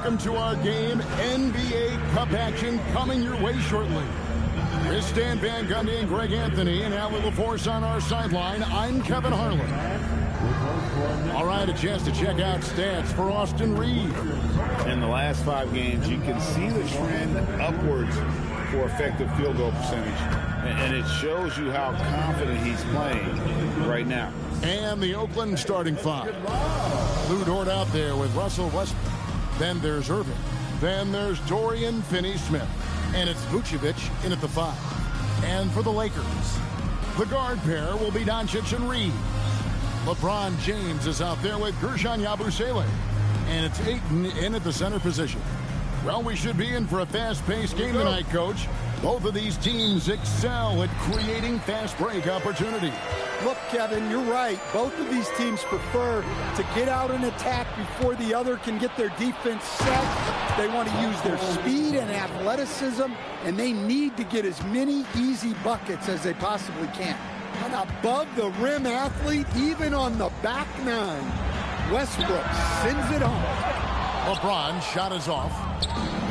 welcome to our game. NBA Cup action coming your way shortly. Here's Stan Van Gundy and Greg Anthony and Allie LaForce on our sideline. I'm Kevin Harlan. All right, a chance to check out stats for Austin Reed. In the last 5 games, you can see the trend upwards for effective field goal percentage. And it shows you how confident he's playing right now. And the Oakland starting 5. Lou Dort out there with Russell Westbrook. Then there's Erving. Then there's Dorian Finney-Smith. And it's Vucevic in at the 5. And for the Lakers, the guard pair will be Doncic and Reed. LeBron James is out there with Gershon Yabusele. And it's Ayton in at the center position. Well, we should be in for a fast-paced game tonight, Coach. Both of these teams excel at creating fast break opportunities. Look, Kevin, you're right. Both of these teams prefer to get out and attack before the other can get their defense set. They want to use their speed and athleticism, and they need to get as many easy buckets as they possibly can. An above-the-rim athlete, even on the back 9. Westbrook sends it home. LeBron shot is off.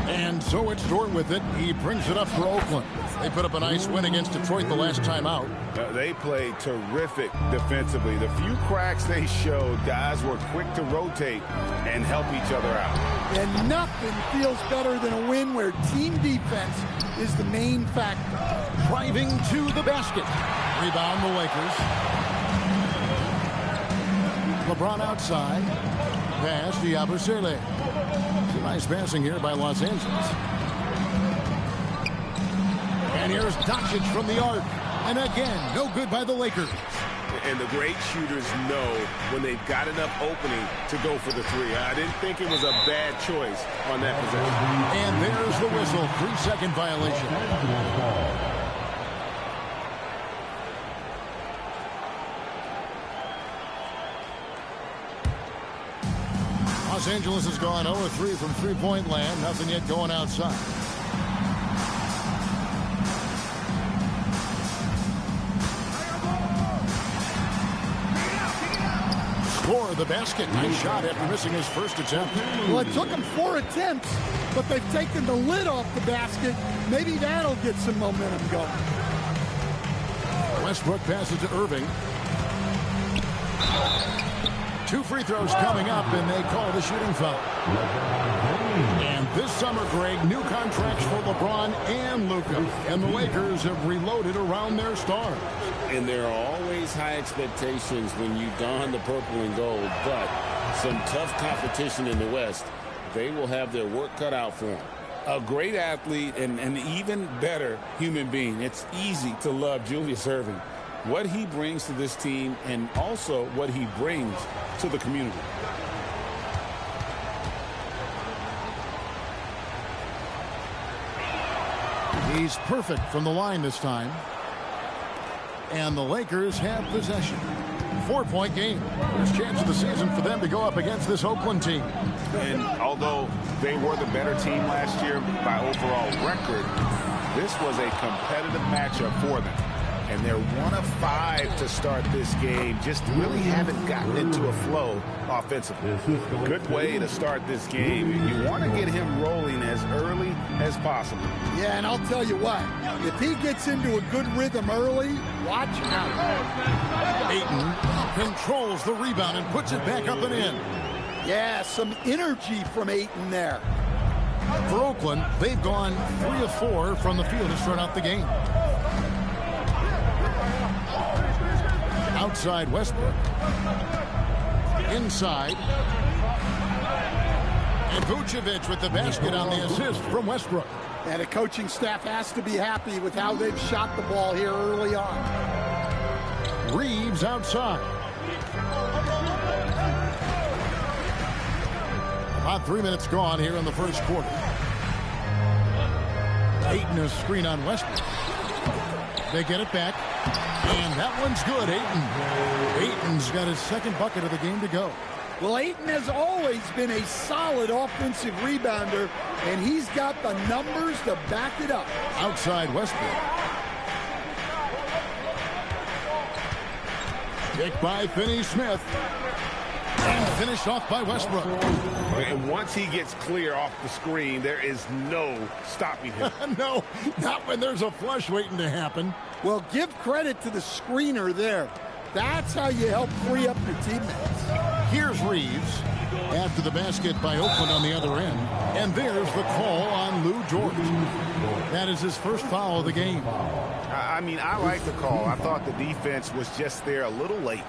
And so it's Dort with it. He brings it up for Oakland. They put up a nice win against Detroit the last time out. They played terrific defensively. The few cracks they showed, guys were quick to rotate and help each other out. And nothing feels better than a win where team defense is the main factor. Driving to the basket. Rebound the Lakers. LeBron outside. Pass to Yabusele. Nice passing here by Los Angeles. And here's Doncic from the arc. And again, no good by the Lakers. And the great shooters know when they've got enough opening to go for the 3. I didn't think it was a bad choice on that possession. And there's the whistle. 3-second violation. Los Angeles has gone 0-3 from three-point land. Nothing yet going outside. Score the basket. Nice shot after missing his first attempt. Well, it took him 4 attempts, but they've taken the lid off the basket. Maybe that'll get some momentum going. Westbrook passes to Erving. 2 free throws coming up, and they call the shooting foul. And this summer, Greg, new contracts for LeBron and Luka. And the Lakers have reloaded around their stars. And there are always high expectations when you don the purple and gold, but some tough competition in the West. They will have their work cut out for them. A great athlete and an even better human being. It's easy to love Julius Erving. What he brings to this team and also what he brings to the community. He's perfect from the line this time. And the Lakers have possession. 4-point game. First chance of the season for them to go up against this Oakland team. And although they were the better team last year by overall record, this was a competitive matchup for them. And they're 1 of 5 to start this game. Just really haven't gotten into a flow offensively. Good way to start this game. You want to get him rolling as early as possible. Yeah, and I'll tell you what. If he gets into a good rhythm early, watch out. Ayton controls the rebound and puts it back up and in. Yeah, some energy from Ayton there. For Oakland, they've gone 3 of 4 from the field to start out the game. Outside Westbrook. Inside. And Vucevic with the basket on the assist from Westbrook. And the coaching staff has to be happy with how they've shot the ball here early on. Reeves outside. About 3 minutes gone here in the first quarter. Ayton a screen on Westbrook. They get it back. And that one's good, Ayton. Ayton's got his second bucket of the game to go. Well, Ayton has always been a solid offensive rebounder, and he's got the numbers to back it up. Outside Westbrook. Kick by Finney-Smith. And finished off by Westbrook. And once he gets clear off the screen, there is no stopping him. No, not when there's a flush waiting to happen. Well, give credit to the screener there. That's how you help free up your teammates. Here's Reeves after the basket by Oakland on the other end. And there's the call on Lou George. That is his first foul of the game. I mean, I like the call. I thought the defense was just there a little late.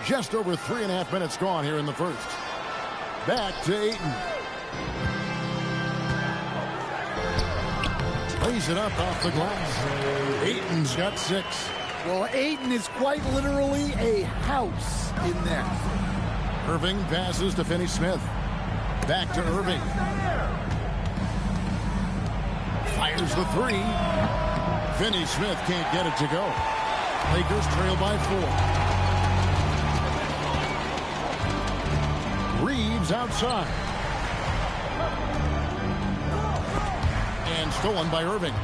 Just over 3.5 minutes gone here in the first. Back to Ayton. Plays it up off the glass. Ayton's got 6. Well, Ayton is quite literally a house in there. Erving passes to Finney-Smith. Back to Erving. Fires the 3. Finney-Smith can't get it to go. Lakers trail by 4. Reeves outside. And stolen by Erving.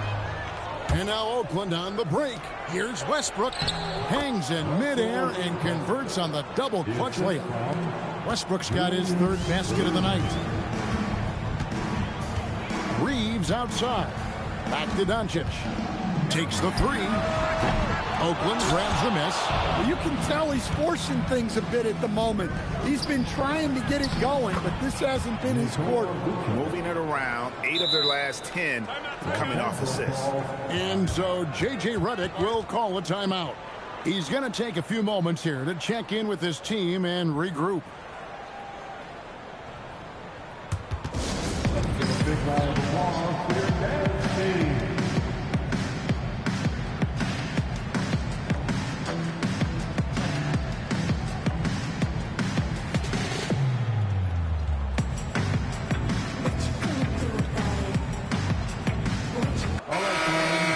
And now Oakland on the break. Here's Westbrook. Hangs in midair and converts on the double clutch layup. Westbrook's got his 3rd basket of the night. Reeves outside. Back to Doncic. Takes the 3. Oakland grabs the miss. Well, you can tell he's forcing things a bit at the moment. He's been trying to get it going, but this hasn't been his quarter. Moving it around, 8 of their last 10 coming off assists. And so J.J. Redick will call a timeout. He's going to take a few moments here to check in with his team and regroup.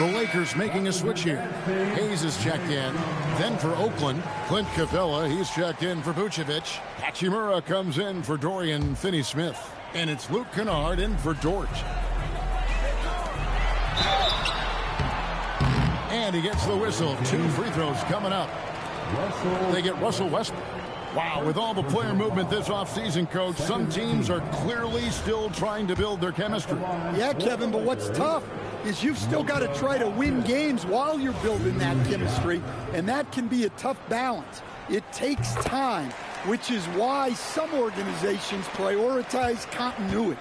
Lakers making a switch here. Hayes is checked in. Then for Oakland, Clint Capella, he's checked in for Vucevic. Hachimura comes in for Dorian Finney-Smith. And it's Luke Kennard in for Dort. And he gets the whistle. 2 free throws coming up. They get Russell Westbrook. Wow, with all the player movement this offseason, Coach, some teams are clearly still trying to build their chemistry. Yeah, Kevin, but what's tough is you've still got to try to win games while you're building that chemistry, and that can be a tough balance. It takes time, which is why some organizations prioritize continuity.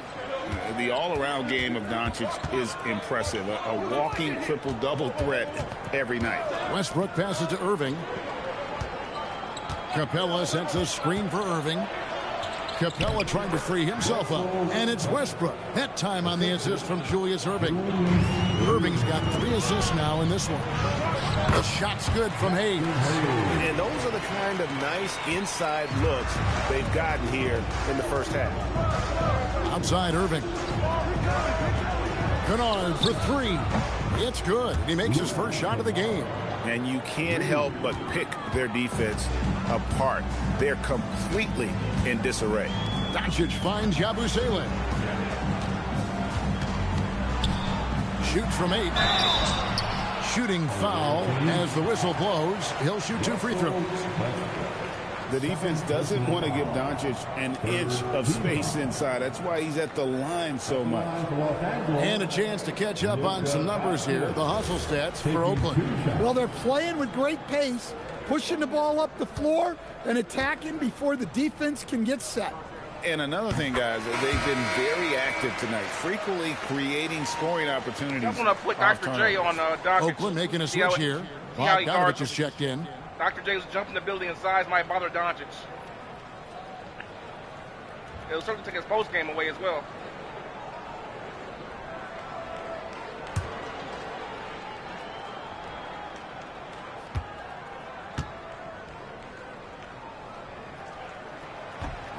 The all-around game of Doncic is impressive. A walking triple-double threat every night. Westbrook passes to Erving. Capella sets a screen for Erving. Capella trying to free himself up. And it's Westbrook. That time on the assist from Julius Erving. Erving's got 3 assists now in this one. The shot's good from Hayes. And those are the kind of nice inside looks they've gotten here in the first half. Outside Erving. Kennard for 3. It's good. He makes his first shot of the game. And you can't help but pick their defense apart. They're completely in disarray. Doncic finds Yabusele. Shoots from 8. Shooting foul as the whistle blows. He'll shoot 2 free throws. The defense doesn't want to give Doncic an inch of space inside. That's why he's at the line so much. And a chance to catch up on some numbers here. The hustle stats for Oakland. Well, they're playing with great pace, pushing the ball up the floor and attacking before the defense can get set. And another thing, guys, they've been very active tonight, frequently creating scoring opportunities. I'm going to put Dr. J on Doncic. Oakland making a switch here. Bogdanovich is checked in. Dr. J was jumping the building and size might bother Doncic. It'll certainly take his post game away as well.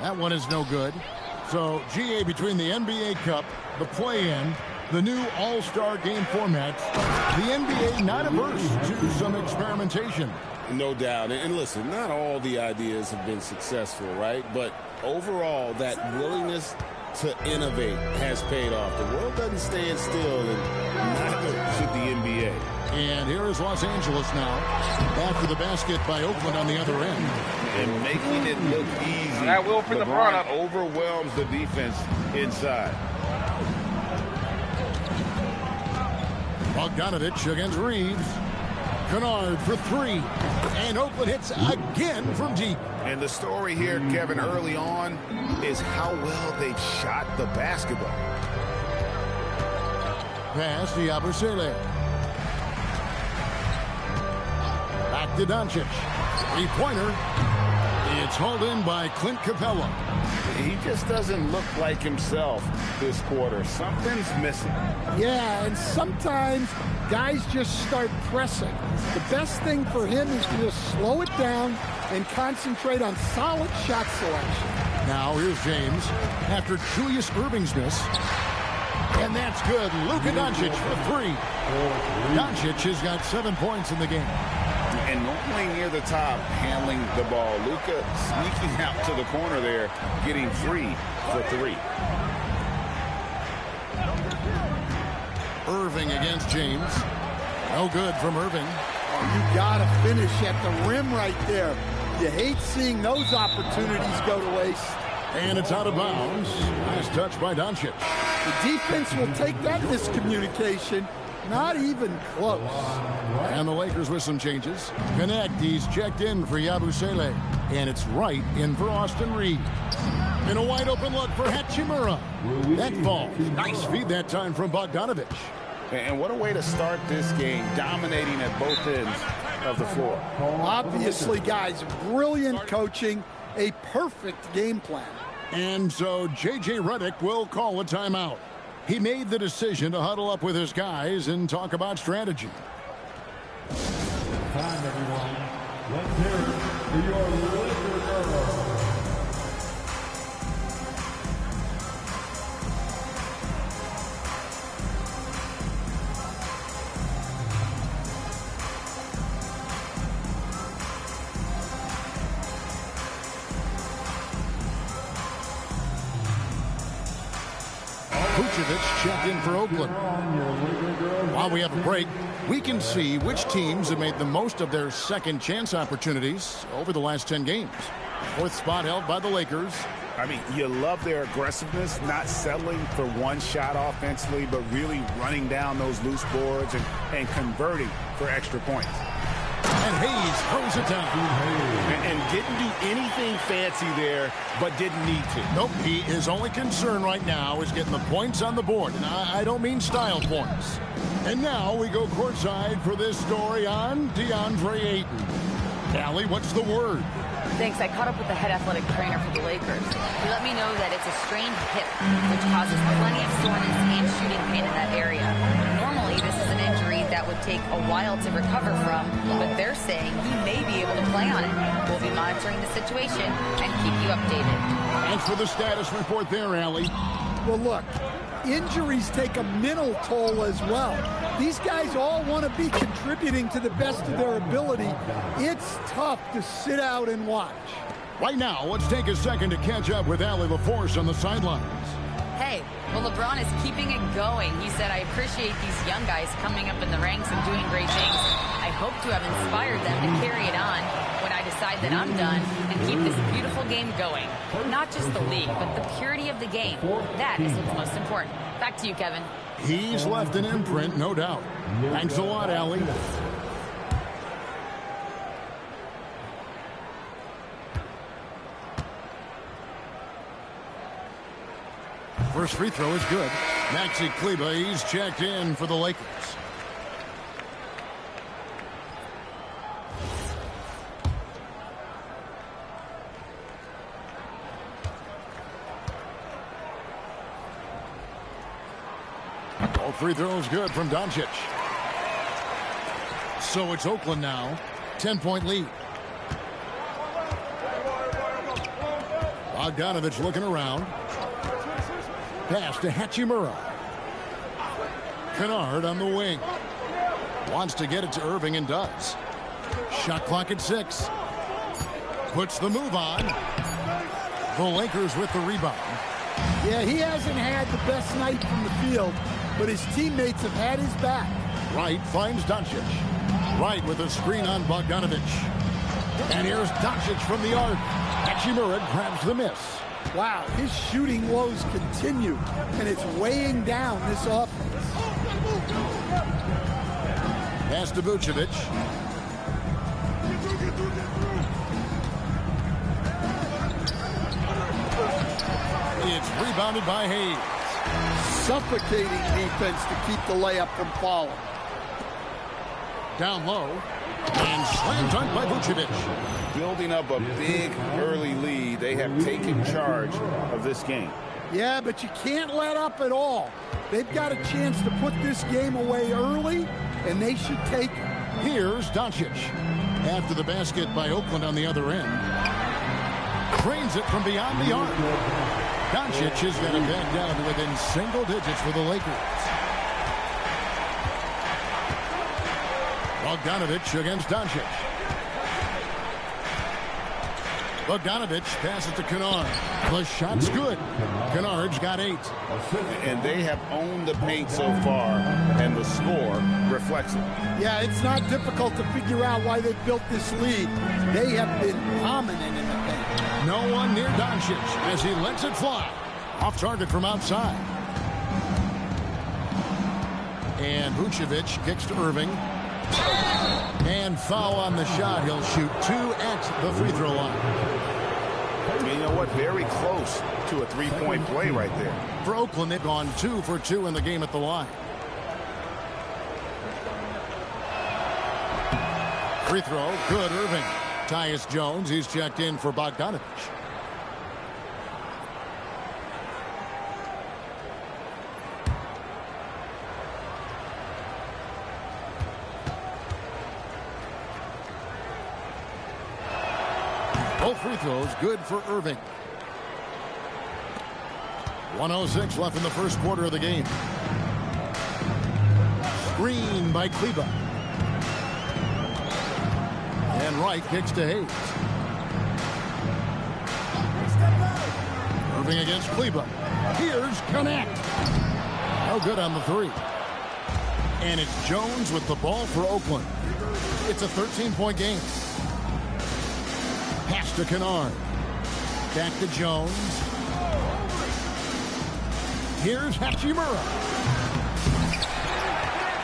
That one is no good. So, GA, between the NBA Cup, the play-in, the new All-Star game format, the NBA not averse to some experimentation. No doubt. And listen, not all the ideas have been successful, right? But overall, that willingness to innovate has paid off. The world doesn't stand still, and neither should the NBA. And here is Los Angeles now. After the basket by Oakland on the other end. And making it look easy. That will for LeBron. Overwhelms the defense inside. Bogdanovich against Reeves. Kennard for three. And Oakland hits again from deep. And the story here, Kevin, early on is how well they've shot the basketball. Pass to Yabusele. Back to Doncic. Three-pointer. It's hauled in by Clint Capella. He just doesn't look like himself this quarter. Something's missing. Yeah, and sometimes guys just start pressing. The best thing for him is to just slow it down and concentrate on solid shot selection. Now here's James after Julius Erving's miss. And that's good. Luka Doncic for three. Doncic has got 7 points in the game. And normally near the top, handling the ball. Luka sneaking out to the corner there, getting free for three. Erving against James. No good from Erving. You gotta finish at the rim right there. You hate seeing those opportunities go to waste. And it's out of bounds. Nice touch by Doncic. The defense will take that miscommunication. Not even close. And the Lakers with some changes. Connect, he's checked in for Yabusele. And it's right in for Austin Reeves. In a wide open look for Hachimura. That falls. Nice feed that time from Bogdanovich. And what a way to start this game, dominating at both ends of the floor. Obviously, guys, brilliant coaching, a perfect game plan. And so J.J. Redick will call a timeout. He made the decision to huddle up with his guys and talk about strategy. Time, everyone. Let's hear it for your Laker girls. Vucevic checked in for Oakland. While we have a break, we can see which teams have made the most of their second chance opportunities over the last 10 games. Fourth spot held by the Lakers. I mean, you love their aggressiveness, not settling for one shot offensively, but really running down those loose boards and converting for extra points. And Hayes throws it down. And didn't do anything fancy there, but didn't need to. Nope, his only concern right now is getting the points on the board. And I don't mean style points. And now we go courtside for this story on DeAndre Ayton. Allie, what's the word? Thanks. I caught up with the head athletic trainer for the Lakers. He let me know that it's a strained hip, which causes plenty of soreness and shooting pain in that area. Normally, this is an injury that would take a while to recover from, but they're saying he may be able to play on it. We'll be monitoring the situation and keep you updated. Thanks for the status report there, Allie. Well, look, injuries take a mental toll as well. These guys all want to be contributing to the best of their ability. It's tough to sit out and watch. Right now, let's take a second to catch up with Allie LaForce on the sidelines. Hey, well, LeBron is keeping it going. He said, I appreciate these young guys coming up in the ranks and doing great things. I hope to have inspired them to carry it on when I decide that I'm done and keep this beautiful game going. Not just the league, but the purity of the game. That is what's most important. Back to you, Kevin. He's left an imprint, no doubt. Thanks a lot, Allie. First free throw is good. Maxi Kleber, he's checked in for the Lakers. All free throws good from Doncic. So it's Oakland now. 10-point lead. Bogdanovich looking around. Pass to Hachimura. Kennard on the wing. Wants to get it to Erving and does. Shot clock at 6. Puts the move on. The Lakers with the rebound. Yeah, he hasn't had the best night from the field, but his teammates have had his back. Wright finds Doncic. Wright with a screen on Bogdanovich. And here's Doncic from the arc. Hachimura grabs the miss. Wow, his shooting woes continue, and it's weighing down this offense. Pass to Vucevic. It's rebounded by Hayes. Suffocating defense to keep the layup from falling. Down low. And slam dunk by Vucevic. Building up a big early lead. They have taken charge of this game. Yeah, but you can't let up at all. They've got a chance to put this game away early, and they should take it. Here's Doncic. After the basket by Oakland on the other end. Trains it from beyond the arc. Doncic is going to back down to within single digits for the Lakers. Bogdanovich against Doncic. Bogdanovich passes to Kennard. The shot's good. Kennard's got 8. And they have owned the paint so far, and the score reflects it. Yeah, it's not difficult to figure out why they built this lead. They have been dominant in the paint. No one near Doncic as he lets it fly. Off target from outside. And Vucevic kicks to Erving. And foul on the shot. He'll shoot 2 at the free throw line. You know what? Very close to a three-point play right there. For Oakland, they've gone 2 for 2 in the game at the line. Free throw, good, Erving. Tyus Jones, he's checked in for Bogdanovich. Both free throws good for Erving. 1:06 left in the first quarter of the game. Screen by Kleber. And Wright kicks to Hayes. Erving against Kleber. Here's Connect. No good on the 3. And it's Jones with the ball for Oakland. It's a 13-point game. Pass to Kennard. Back to Jones. Here's Hachimura.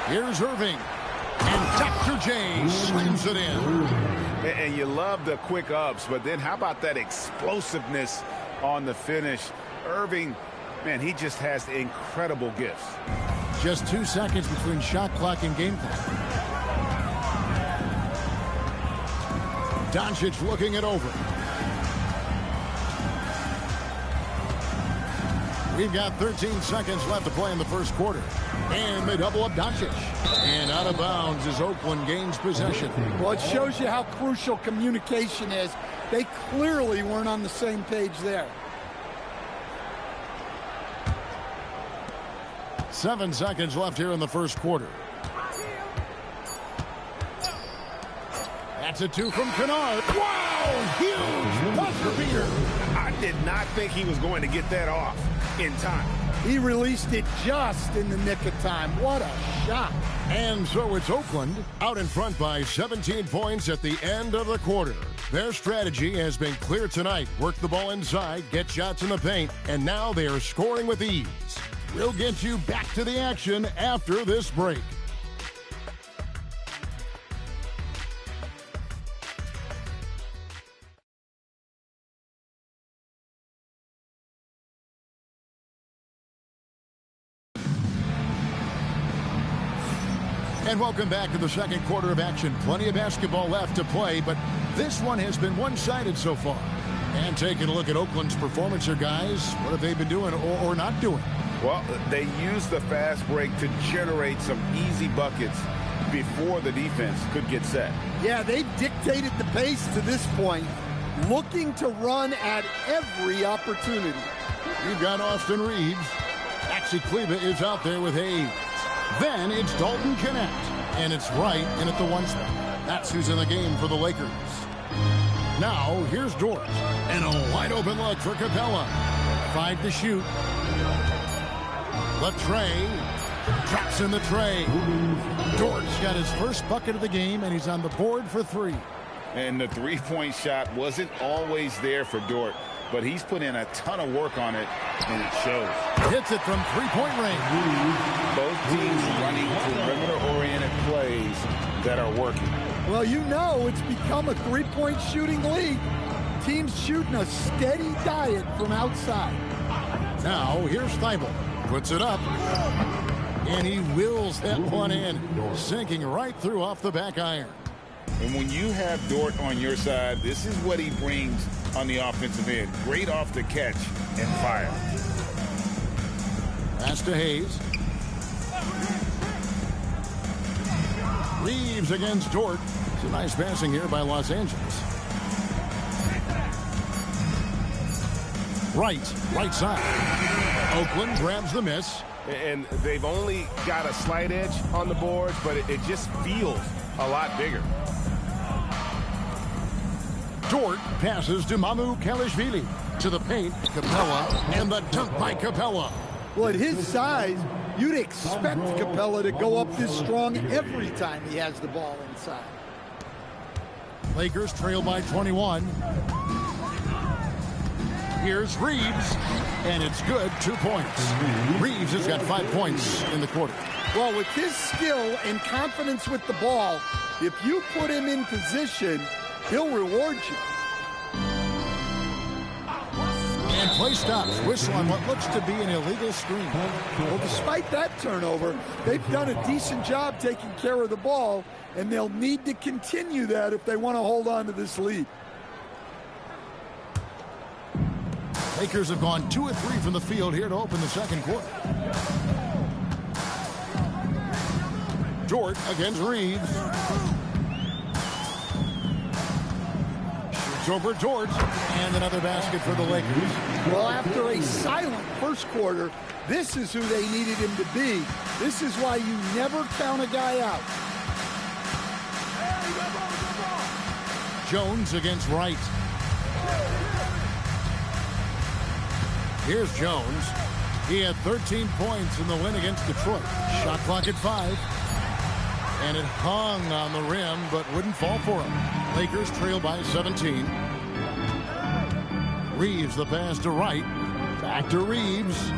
Here's Erving. And Dr. J slams it in. And you love the quick ups, but then how about that explosiveness on the finish? Erving, man, he just has incredible gifts. Just 2 seconds between shot clock and game time. Doncic looking it over. We've got 13 seconds left to play in the first quarter. And they double up Doncic. And out of bounds as Oakland gains possession. Well, it shows you how crucial communication is. They clearly weren't on the same page there. 7 seconds left here in the first quarter. That's a 2 from Kennard. Wow! Huge buzzer beater. I did not think he was going to get that off in time. He released it just in the nick of time. What a shot. And so it's Oakland out in front by 17 points at the end of the quarter. Their strategy has been clear tonight. Work the ball inside, get shots in the paint, and now they are scoring with ease. We'll get you back to the action after this break. And welcome back to the second quarter of action. Plenty of basketball left to play, but this one has been one-sided so far. And taking a look at Oakland's performance here, guys, what have they been doing or not doing? Well, they used the fast break to generate some easy buckets before the defense could get set. Yeah, they've dictated the pace to this point, looking to run at every opportunity. You've got Austin Reeves. Maxi Kleber is out there with Hayes. Then it's Dalton Connect, and it's Wright in at the 1 spot. That's who's in the game for the Lakers. Now, here's Dort, and a wide-open look for Capella. 5 to shoot. The tray. Drops in the tray. Dort's got his first bucket of the game, and he's on the board for 3. And the three-point shot wasn't always there for Dort, but he's put in a ton of work on it, and it shows. Hits it from three-point range. Both teams running perimeter-oriented plays that are working. Well, you know it's become a three-point shooting league. Teams shooting a steady diet from outside. Now, here's Thibault. Puts it up. And he wills that one in, sinking right through off the back iron. And when you have Dort on your side, this is what he brings on the offensive end. Great off the catch and fire. Pass to Hayes. Reeves against Dort. It's a nice passing here by Los Angeles. Right side. Oakland grabs the miss. And they've only got a slight edge on the boards, but it just feels a lot bigger. Dort passes to Mamu Kalishvili. To the paint, Capella, and the dunk by Capella. Well, at his size, you'd expect Capella to go up this strong every time he has the ball inside. Lakers trail by 21. Here's Reeves, and it's good, 2 points. Reeves has got 5 points in the quarter. Well, with his skill and confidence with the ball, if you put him in position, he'll reward you. And play stops. Whistle on what looks to be an illegal screen. Well, despite that turnover, they've done a decent job taking care of the ball, and they'll need to continue that if they want to hold on to this lead. Lakers have gone 2 of 3 from the field here to open the second quarter. Dort against Reeves. Shoots over Dort, and another basket for the Lakers. Well, after a silent first quarter, this is who they needed him to be. This is why you never count a guy out. Jones against Wright. Here's Jones. He had 13 points in the win against Detroit. Shot clock at 5. And it hung on the rim, but wouldn't fall for him. Lakers trail by 17. Reeves the pass to Wright. Back to Reeves.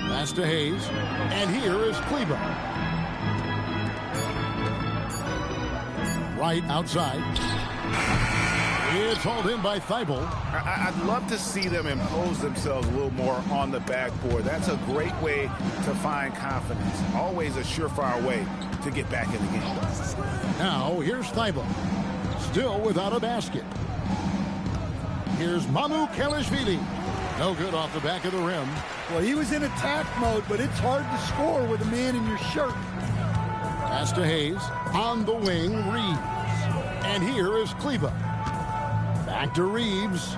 Pass to Hayes. And here is Kleber. Wright outside. It's hauled in by Thibault. I'd love to see them impose themselves a little more on the backboard. That's a great way to find confidence. Always a surefire way to get back in the game. Now, here's Thibault. Still without a basket. Here's Mamu Kalishvili. No good off the back of the rim. Well, he was in attack mode, but it's hard to score with a man in your shirt. Pass to Hayes. On the wing, Reeves. And here is Kleber. Back to Reeves.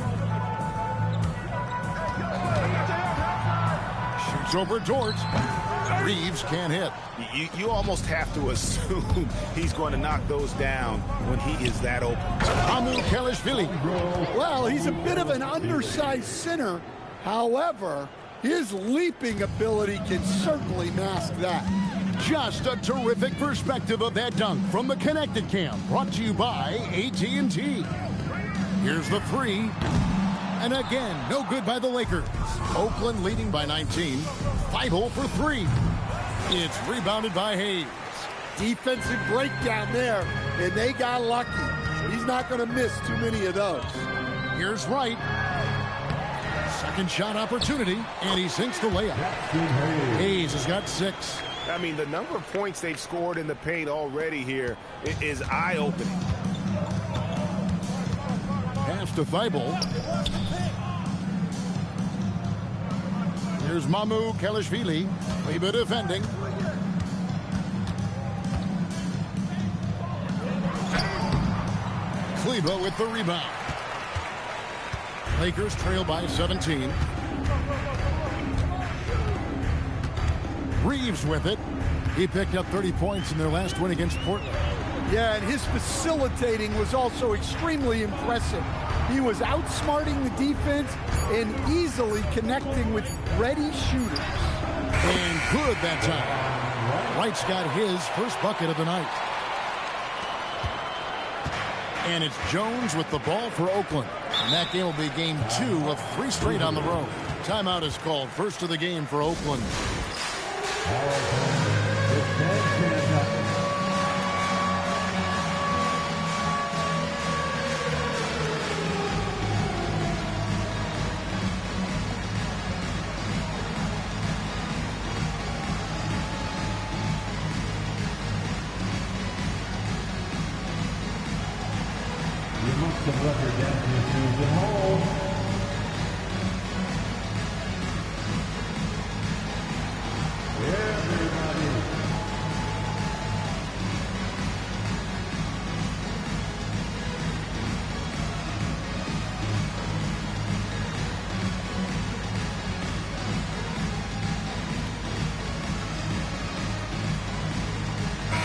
Shoots over Dort. Reeves can't hit. You almost have to assume he's going to knock those down when he is that open. Mamu Kalishvili. Well, he's a bit of an undersized center. However, his leaping ability can certainly mask that. Just a terrific perspective of that dunk from the Connected Cam. Brought to you by AT&T. Here's the 3. And again, no good by the Lakers. Oakland leading by 19. Thibault for 3. It's rebounded by Hayes. Defensive breakdown there, and they got lucky. He's not going to miss too many of those. Here's Wright. Second shot opportunity, and he sinks the layup. Hayes has got 6. I mean, the number of points they've scored in the paint already here is eye-opening. Pass to Thibault. Here's Mamu Kalishvili. Kleber defending. Kleber with the rebound. Lakers trail by 17. Reeves with it. He picked up 30 points in their last win against Portland. Yeah, and his facilitating was also extremely impressive. He was outsmarting the defense and easily connecting with ready shooters. And good that time. Wright's got his first bucket of the night. And it's Jones with the ball for Oakland. And that game will be game 2 of 3 straight on the road. Timeout is called. First of the game for Oakland.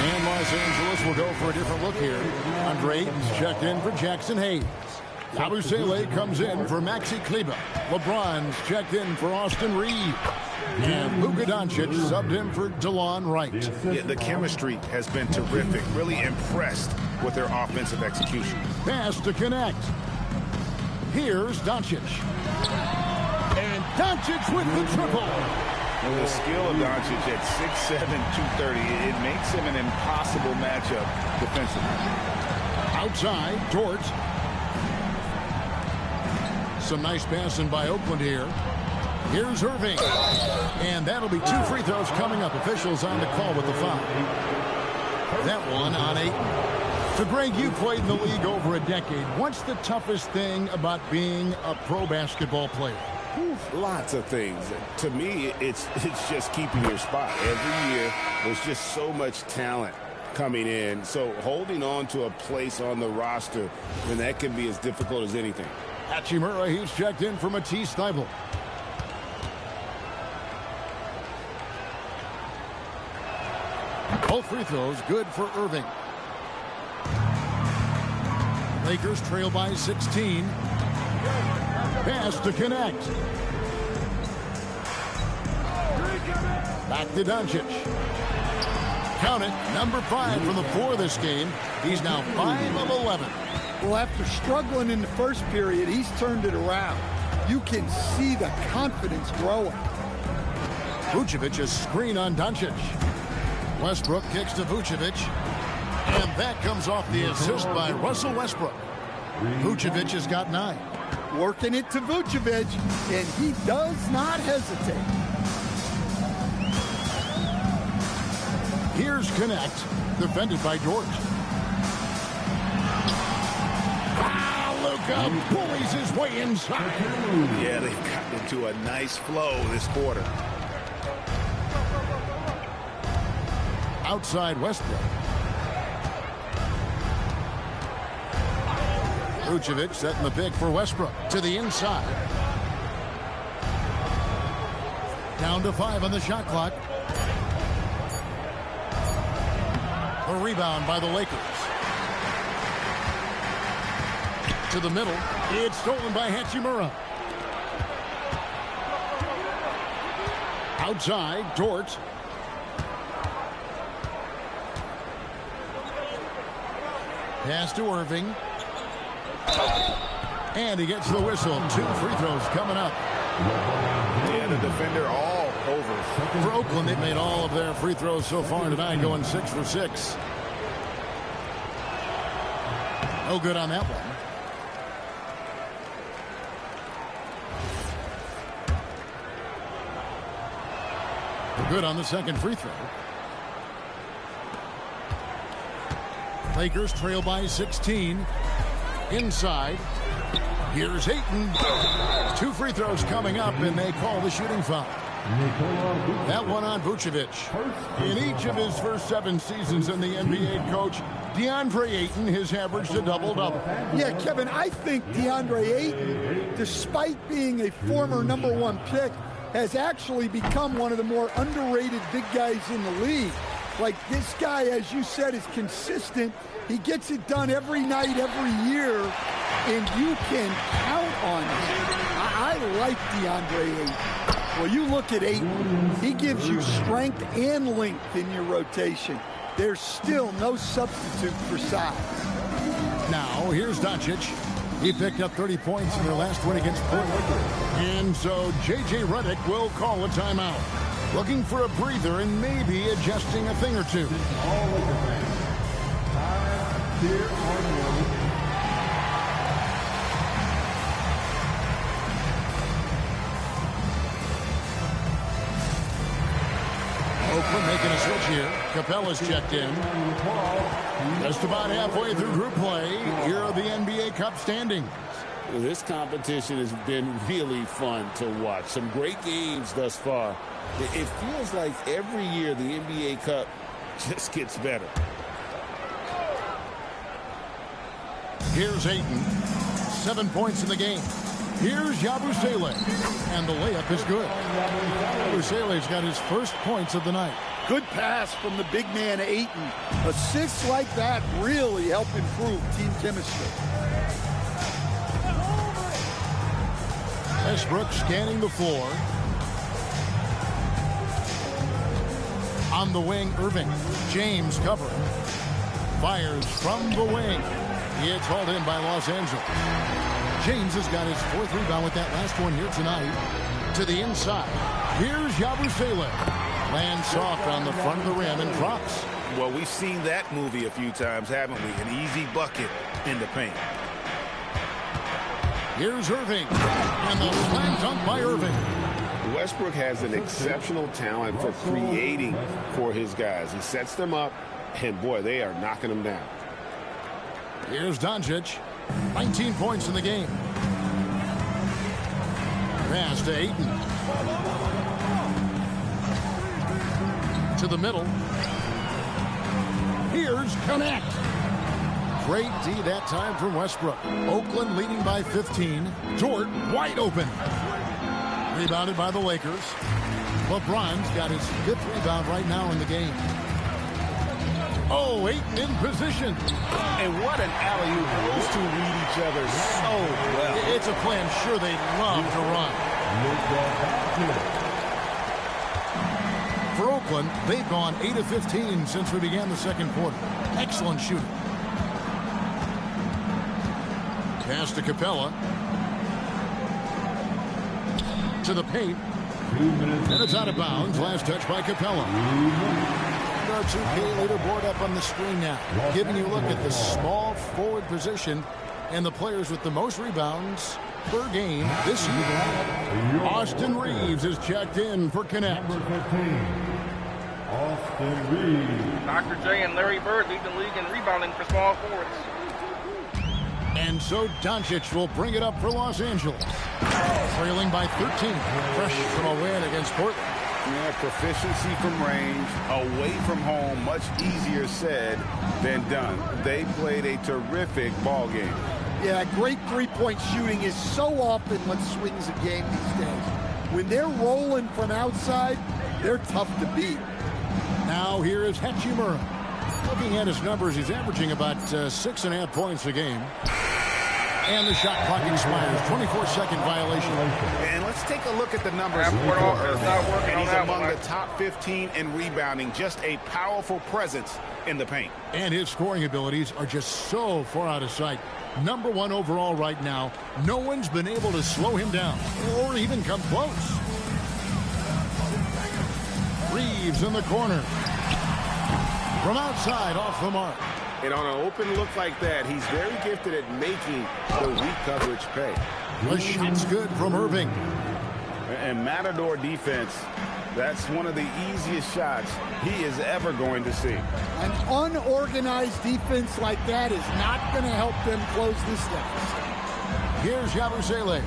And Los Angeles will go for a different look here. Andre Ayton's checked in for Jackson Hayes. Yabusele comes in for Maxi Kleber. LeBron's checked in for Austin Reeves. And Luka Doncic subbed in for DeLon Wright. Yeah, the chemistry has been terrific. Really impressed with their offensive execution. Pass to connect. Here's Doncic. And Doncic with the triple. And the skill of Doncic at 6'7", 230, it makes him an impossible matchup defensively. Outside, Dort. Some nice passing by Oakland here. Here's Erving. And that'll be 2 free throws coming up. Officials on the call with the foul. That one on Ayton. So, Greg, you played in the league over a decade. What's the toughest thing about being a pro basketball player? Lots of things. To me, it's just keeping your spot. Every year, there's just so much talent coming in. So holding on to a place on the roster, then that can be as difficult as anything. Hachimura, he's checked in for Matisse Thybulle. Both free throws good for Erving. Lakers trail by 16. Pass to connect. Back to Doncic. Count it, number 5 from the 4 this game. He's now 5 of 11. Well, after struggling in the first period, he's turned it around. You can see the confidence growing. Vucevic, a screen on Doncic. Westbrook kicks to Vucevic. And that comes off the assist by Russell Westbrook. Vucevic has got 9. Working it to Vucevic, and he does not hesitate. Here's Connect, defended by Dort. Luka bullies his way inside. Yeah, they've gotten into a nice flow this quarter. Outside Westbrook. Vucevic setting the pick for Westbrook to the inside. Down to 5 on the shot clock. A rebound by the Lakers. To the middle. It's stolen by Hachimura. Outside, Dort. Pass to Erving. And he gets the whistle. 2 free throws coming up. Yeah, the defender all over. For Oakland, they've made all of their free throws so far tonight, going 6 for 6. No good on that one. Good on the second free throw. Lakers trail by 16. Inside. Here's Ayton. 2 free throws coming up, and they call the shooting foul. That one on Vucevic. In each of his first 7 seasons in the NBA, Coach, DeAndre Ayton has averaged a double-double. Yeah, Kevin, I think DeAndre Ayton, despite being a former #1 pick, has actually become one of the more underrated big guys in the league. Like, this guy, as you said, is consistent. He gets it done every night, every year, and you can count on him. I like DeAndre Ayton. Well, you look at Ayton, he gives you strength and length in your rotation. There's still no substitute for size. Now, here's Doncic. He picked up 30 points in their last win against Portland. And so J.J. Redick will call a timeout. Looking for a breather and maybe adjusting a thing or two. All Laker fans, time here on the road. Oakland making a switch here. Capella's checked in. Just about halfway through group play. Here are the NBA Cup standings. This competition has been really fun to watch. Some great games thus far. It feels like every year the NBA Cup just gets better. Here's Ayton. 7 points in the game. Here's Yabusele. And the layup is good. Yabusele's got his first points of the night. Good pass from the big man, Ayton. Assists like that really help improve team chemistry. Westbrook scanning the floor. On the wing, Erving. James covering. Fires from the wing. It's hauled in by Los Angeles. James has got his 4th rebound with that last one here tonight. To the inside. Here's Yabusele. Lands soft on the front of the rim and drops. Well, we've seen that movie a few times, haven't we? An easy bucket in the paint. Here's Erving. And the slam dunk by Erving. Westbrook has an exceptional talent for creating for his guys. He sets them up, and boy, they are knocking them down. Here's Doncic. 19 points in the game. Pass to Ayton. To the middle. Here's Connect. Great D that time from Westbrook. Oakland leading by 15. Dort wide open. Rebounded by the Lakers. LeBron's got his 5th rebound right now in the game. Oh, Ayton in position. And what an alley-oop. Those two read each other so well. It's a play I'm sure they'd love to run. For Oakland, they've gone 8 of 15 since we began the second quarter. Excellent shooting. Pass to Capella. To the paint. And it's out of bounds. Last touch by Capella. Our 2K leaderboard up on the screen now, giving you a look at the small forward position and the players with the most rebounds per game this year. Austin Reeves is checked in for Connect. Number 15, Austin Reeves. Dr. J and Larry Bird lead the league in rebounding for small forwards. And so Doncic will bring it up for Los Angeles. Trailing by 13. Fresh from a win against Portland. Yeah, proficiency from range, away from home, much easier said than done. They played a terrific ball game. Yeah, great three-point shooting is so often what swings a game these days. When they're rolling from outside, they're tough to beat. Now here is Hachimura. Looking at his numbers, he's averaging about 6.5 points a game. And the shot clock expires. 24-second violation. And let's take a look at the numbers. And he's among the top 15 in rebounding. Just a powerful presence in the paint. And his scoring abilities are just so far out of sight. Number 1 overall right now. No one's been able to slow him down or even come close. Reeves in the corner. From outside, off the mark. And on an open look like that, he's very gifted at making the weak coverage pay. The shot's good from Erving. And Matador defense, that's one of the easiest shots he is ever going to see. An unorganized defense like that is not going to help them close this deficit. Here's Yabusele.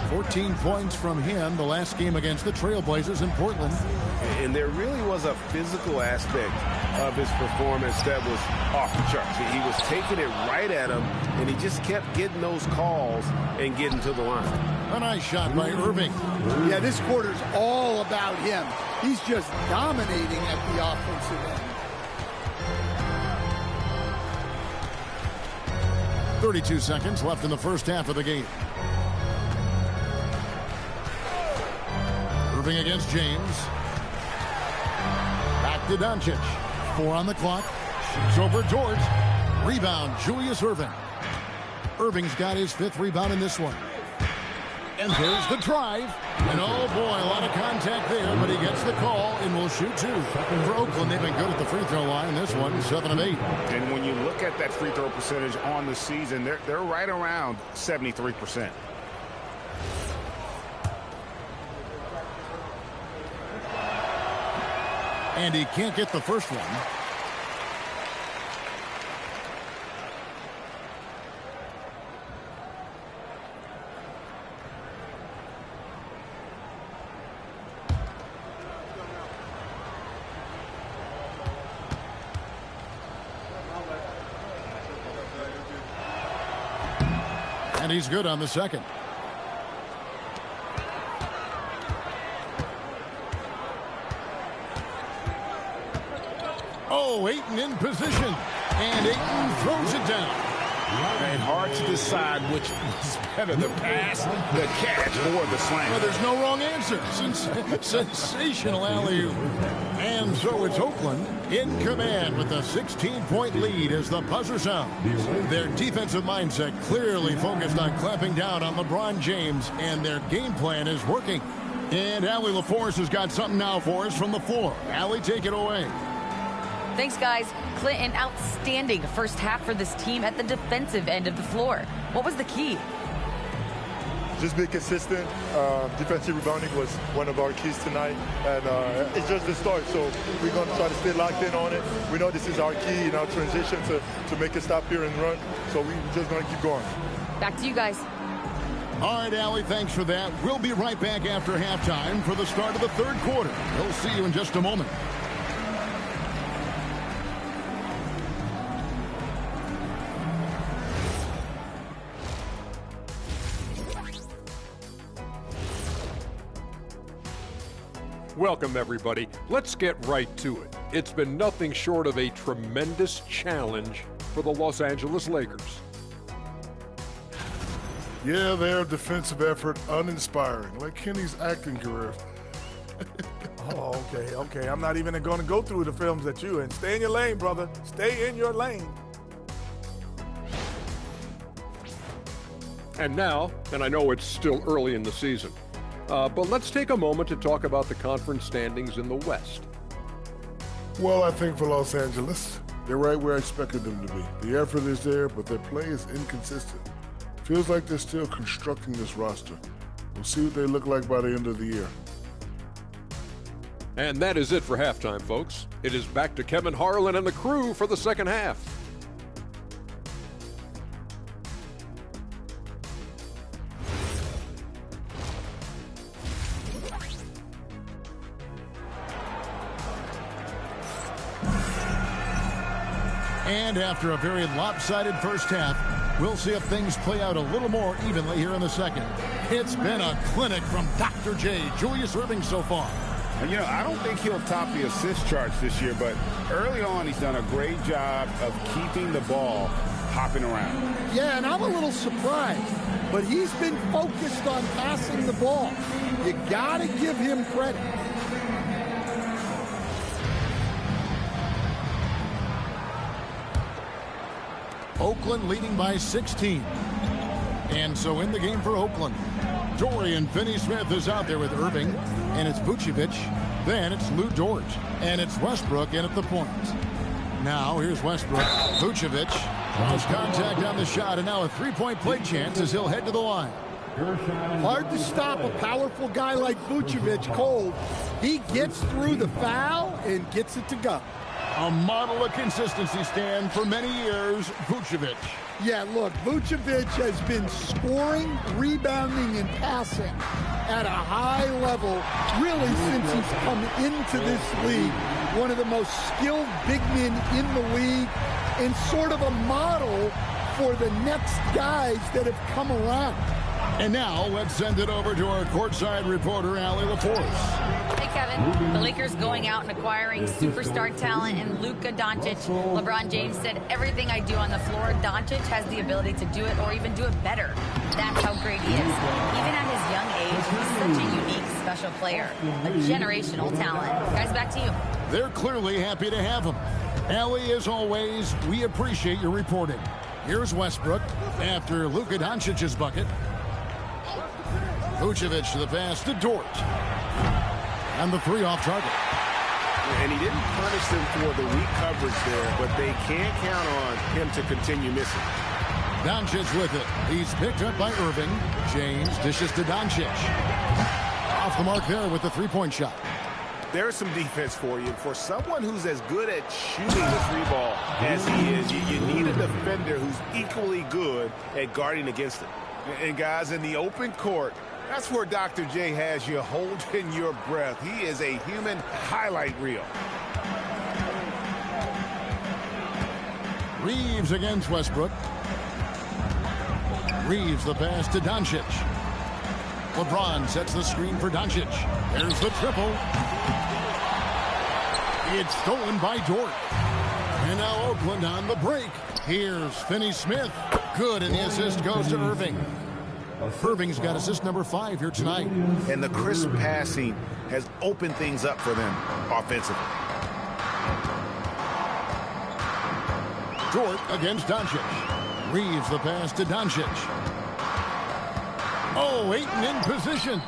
14 points from him the last game against the Trailblazers in Portland. And there really was a physical aspect of his performance that was off the charts. He was taking it right at him, and he just kept getting those calls and getting to the line. A nice shot by Erving. Yeah, this quarter's all about him. He's just dominating at the offensive end. 32 seconds left in the first half of the game. Erving against James. Back to Doncic. 4 on the clock. Shoots over George. Rebound, Julius Erving. Erving's got his 5th rebound in this one. And there's the drive. And oh boy, a lot of contact there, but he gets the call and will shoot 2. For Oakland, they've been good at the free throw line. This one, 7 of 8. And when you look at that free throw percentage on the season, they're right around 73%. And he can't get the first one. And he's good on the second. Oh, Ayton in position. And Ayton throws it down. And hard to decide which was better, the pass, the catch, or the slam. Well, there's no wrong answer. Sensational alley-oop. And so it's Oakland in command with a 16-point lead as the buzzer sounds. Their defensive mindset clearly focused on clamping down on LeBron James, and their game plan is working. And Allie LaForce has got something now for us from the floor. Allie, take it away. Thanks, guys. Clint, an outstanding first half for this team at the defensive end of the floor. What was the key? Just be consistent. Defensive rebounding was one of our keys tonight, and it's just the start. So we're going to try to stay locked in on it. We know this is our key in our transition to make a stop here and run. So we're just going to keep going. Back to you guys. All right, Allie, thanks for that. We'll be right back after halftime for the start of the third quarter. We'll see you in just a moment. Welcome, everybody. Let's get right to it. It's been nothing short of a tremendous challenge for the Los Angeles Lakers. Yeah, their defensive effort uninspiring, like Kenny's acting career. Oh, okay. I'm not even going to go through the films that you in. Stay in your lane, brother. Stay in your lane. And now, and I know it's still early in the season, but let's take a moment to talk about the conference standings in the West. Well, I think for Los Angeles, they're right where I expected them to be. The effort is there, but their play is inconsistent. Feels like they're still constructing this roster. We'll see what they look like by the end of the year. And that is it for halftime, folks. It is back to Kevin Harlan and the crew for the second half. And after a very lopsided first half, we'll see if things play out a little more evenly here in the second. It's been a clinic from Dr. J, Julius Erving so far. And, I don't think he'll top the assist charts this year, but early on he's done a great job of keeping the ball hopping around. Yeah, and I'm a little surprised, but he's been focused on passing the ball. You got to give him credit. Oakland leading by 16. And so in the game for Oakland, Dorian Finney-Smith is out there with Erving, and it's Vucevic. Then it's Lou Dort, and it's Westbrook in at the point. Now here's Westbrook. Vucevic draws contact on the shot, and now a three-point play chance as he'll head to the line. Hard to stop a powerful guy like Vucevic cold. He gets through the foul and gets it to go. A model of consistency, Stan, for many years, Vucevic. Yeah, look, Vucevic has been scoring, rebounding, and passing at a high level really since he's come into this league. One of the most skilled big men in the league and sort of a model for the next guys that have come around. And now let's send it over to our courtside reporter, Allie LaForce. Hey, Kevin. The Lakers going out and acquiring superstar talent in Luka Doncic. LeBron James said, everything I do on the floor, Doncic has the ability to do it or even do it better. That's how great he is. Even at his young age, he's such a unique, special player. A generational talent. Guys, back to you. They're clearly happy to have him. Allie, as always, we appreciate your reporting. Here's Westbrook after Luka Doncic's bucket. Vucevic to the pass to Dort. And the three off target. And he didn't punish them for the weak coverage there, but they can't count on him to continue missing. Doncic with it. He's picked up by Erving. James dishes to Doncic. Off the mark there with the three-point shot. There's some defense for you. For someone who's as good at shooting the three ball as he is, you need a defender who's equally good at guarding against it. And guys, in the open court, that's where Dr. J has you holding your breath. He is a human highlight reel. Reeves against Westbrook. Reeves the pass to Doncic. LeBron sets the screen for Doncic. There's the triple. It's stolen by Dort. And now Oakland on the break. Here's Finney-Smith. Good, and the assist goes to Erving. Erving's got assist number 5 here tonight. And the crisp passing has opened things up for them offensively. Dort against Doncic. Reeves the pass to Doncic. Oh, Ayton in position.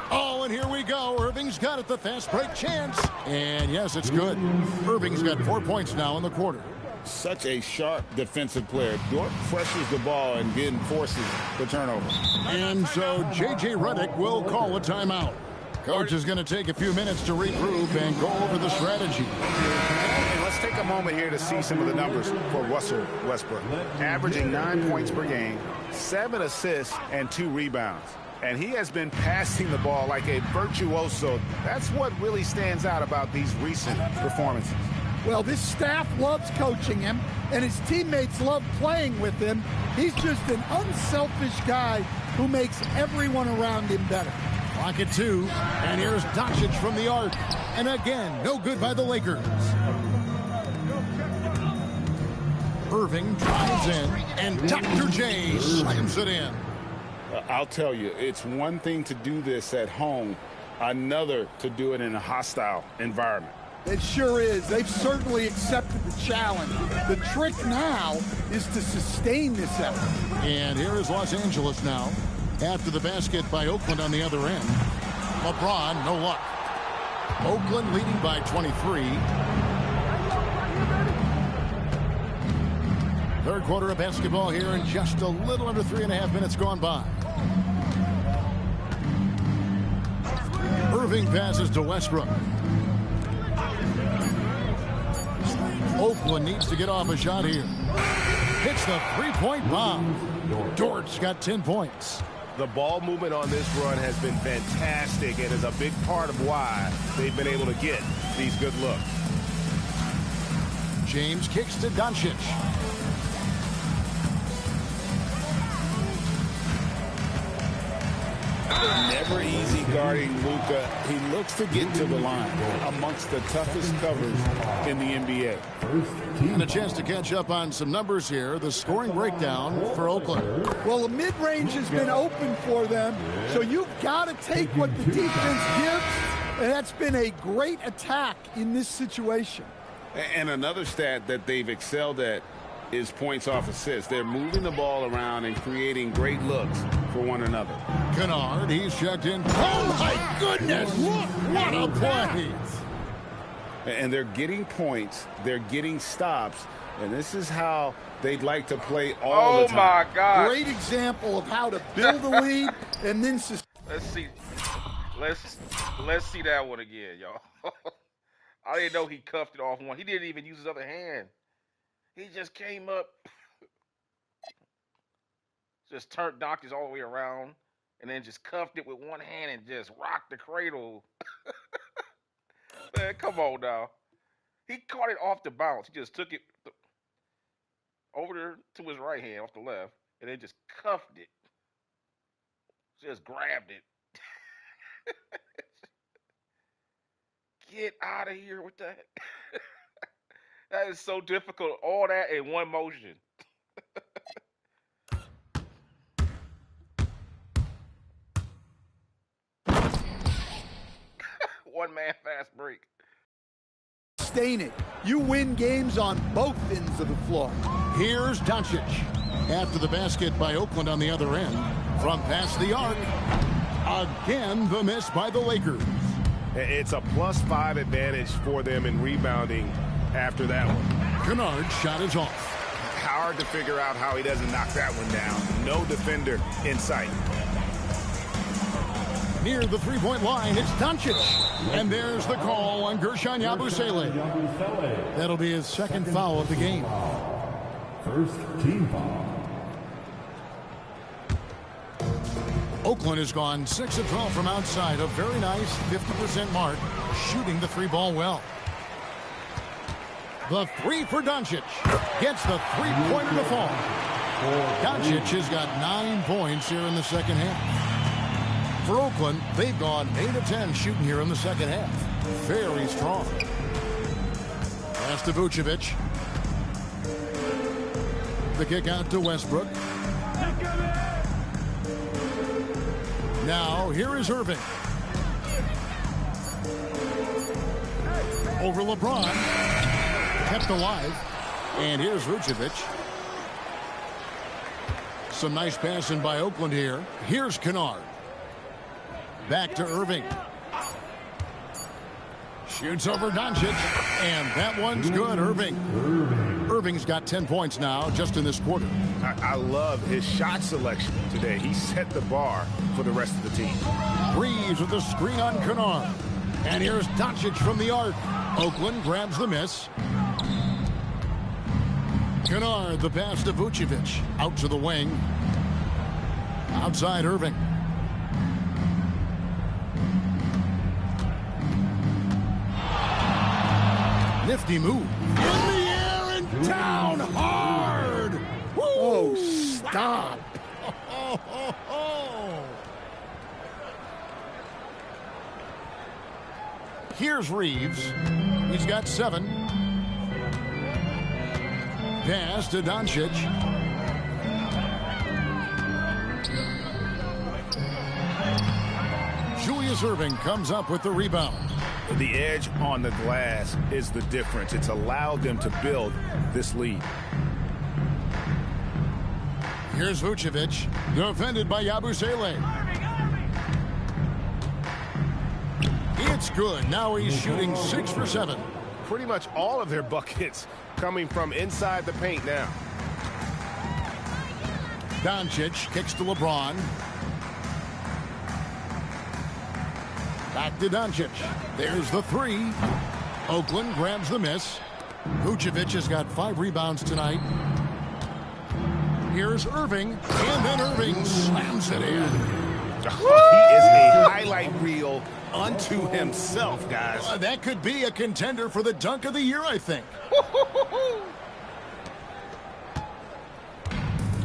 Oh, and here we go. Erving's got it, the fast break chance. And yes, it's good. Erving's got 4 points now in the quarter. Such a sharp defensive player. Dort pressures the ball and then forces the turnover. And so J.J. Redick will call a timeout. Coach is going to take a few minutes to regroup and go over the strategy. And let's take a moment here to see some of the numbers for Russell Westbrook. Averaging 9 points per game, 7 assists, and 2 rebounds. And he has been passing the ball like a virtuoso. That's what really stands out about these recent performances. Well, this staff loves coaching him, and his teammates love playing with him. He's just an unselfish guy who makes everyone around him better. Clock at 2, and here's Doncic from the arc. And again, no good by the Lakers. Erving drives in, and Dr. J slams it in. I'll tell you, it's one thing to do this at home, another to do it in a hostile environment. It sure is. They've certainly accepted the challenge. The trick now is to sustain this effort. And here is Los Angeles now. After the basket by Oakland on the other end. LeBron, no luck. Oakland leading by 23. Third quarter of basketball here, and just a little under 3.5 minutes gone by. Erving passes to Westbrook. Oakland needs to get off a shot here. Hits the three-point bomb. Dort's got 10 points. The ball movement on this run has been fantastic and is a big part of why they've been able to get these good looks. James kicks to Doncic. Never easy guarding Luka. He looks to get to the line amongst the toughest covers in the NBA. And a chance to catch up on some numbers here. The scoring breakdown for Oakland. Well, the mid-range has been open for them, so you've got to take what the defense gives, and that's been a great attack in this situation. And another stat that they've excelled at is points off assists. They're moving the ball around and creating great looks for one another. Kennard, he's checked in. Oh, my goodness! What a play! And they're getting points. They're getting stops. And this is how they'd like to play all the time. Oh, my God. Great example of how to build a lead and then Let's see. Let's see that one again, y'all. I didn't know he cuffed it off one. He didn't even use his other hand. He just came up, just turned Doctors all the way around, and then just cuffed it with one hand and just rocked the cradle. Man, come on now. He caught it off the bounce. He just took it over to his right hand off the left, and then just cuffed it. Just grabbed it. Get out of here with that. That is so difficult. All that in one motion. One man fast break. Sustain it. You win games on both ends of the floor. Here's Doncic. After the basket by Oakland on the other end. From past the arc. Again, the miss by the Lakers. It's a +5 advantage for them in rebounding after that one. Kennard's shot is off. Hard to figure out how he doesn't knock that one down. No defender in sight. Near the three-point line, it's Doncic. And there's the call on Gershon Yabusele. That'll be his second foul of the game. First team foul. Oakland has gone 6 of 12 from outside. A very nice 50% mark, shooting the three ball well. The three for Doncic. Gets the three-pointer to fall. Doncic has got 9 points here in the second half. For Oakland, they've gone 8 of 10 shooting here in the second half. Very strong. Pass to Vucevic. The kick out to Westbrook. Now, here is Erving. Over LeBron. Kept alive. And here's Vucevic. Some nice passing by Oakland here. Here's Kennard. Back to Erving. Shoots over Doncic. And that one's good, Erving. Erving's got 10 points now just in this quarter. I love his shot selection today. He set the bar for the rest of the team. Reeves with the screen on Kennard. And here's Doncic from the arc. Oakland grabs the miss. Kennard, the pass to Vucevic. Out to the wing. Outside Erving. Nifty move. In the air and down hard. Woo! Oh, stop. Here's Reeves. He's got 7. Pass to Doncic. Julius Erving comes up with the rebound. The edge on the glass is the difference. It's allowed them to build this lead. Here's Vucevic, defended by Yabusele. It's good. Now he's shooting 6 for 7. Pretty much all of their buckets coming from inside the paint now. Doncic kicks to LeBron. Back to Doncic. There's the 3. Oakland grabs the miss. Vucevic has got 5 rebounds tonight. Here's Erving, and then Erving slams it in. He is a highlight reel unto himself, guys. That could be a contender for the dunk of the year, I think.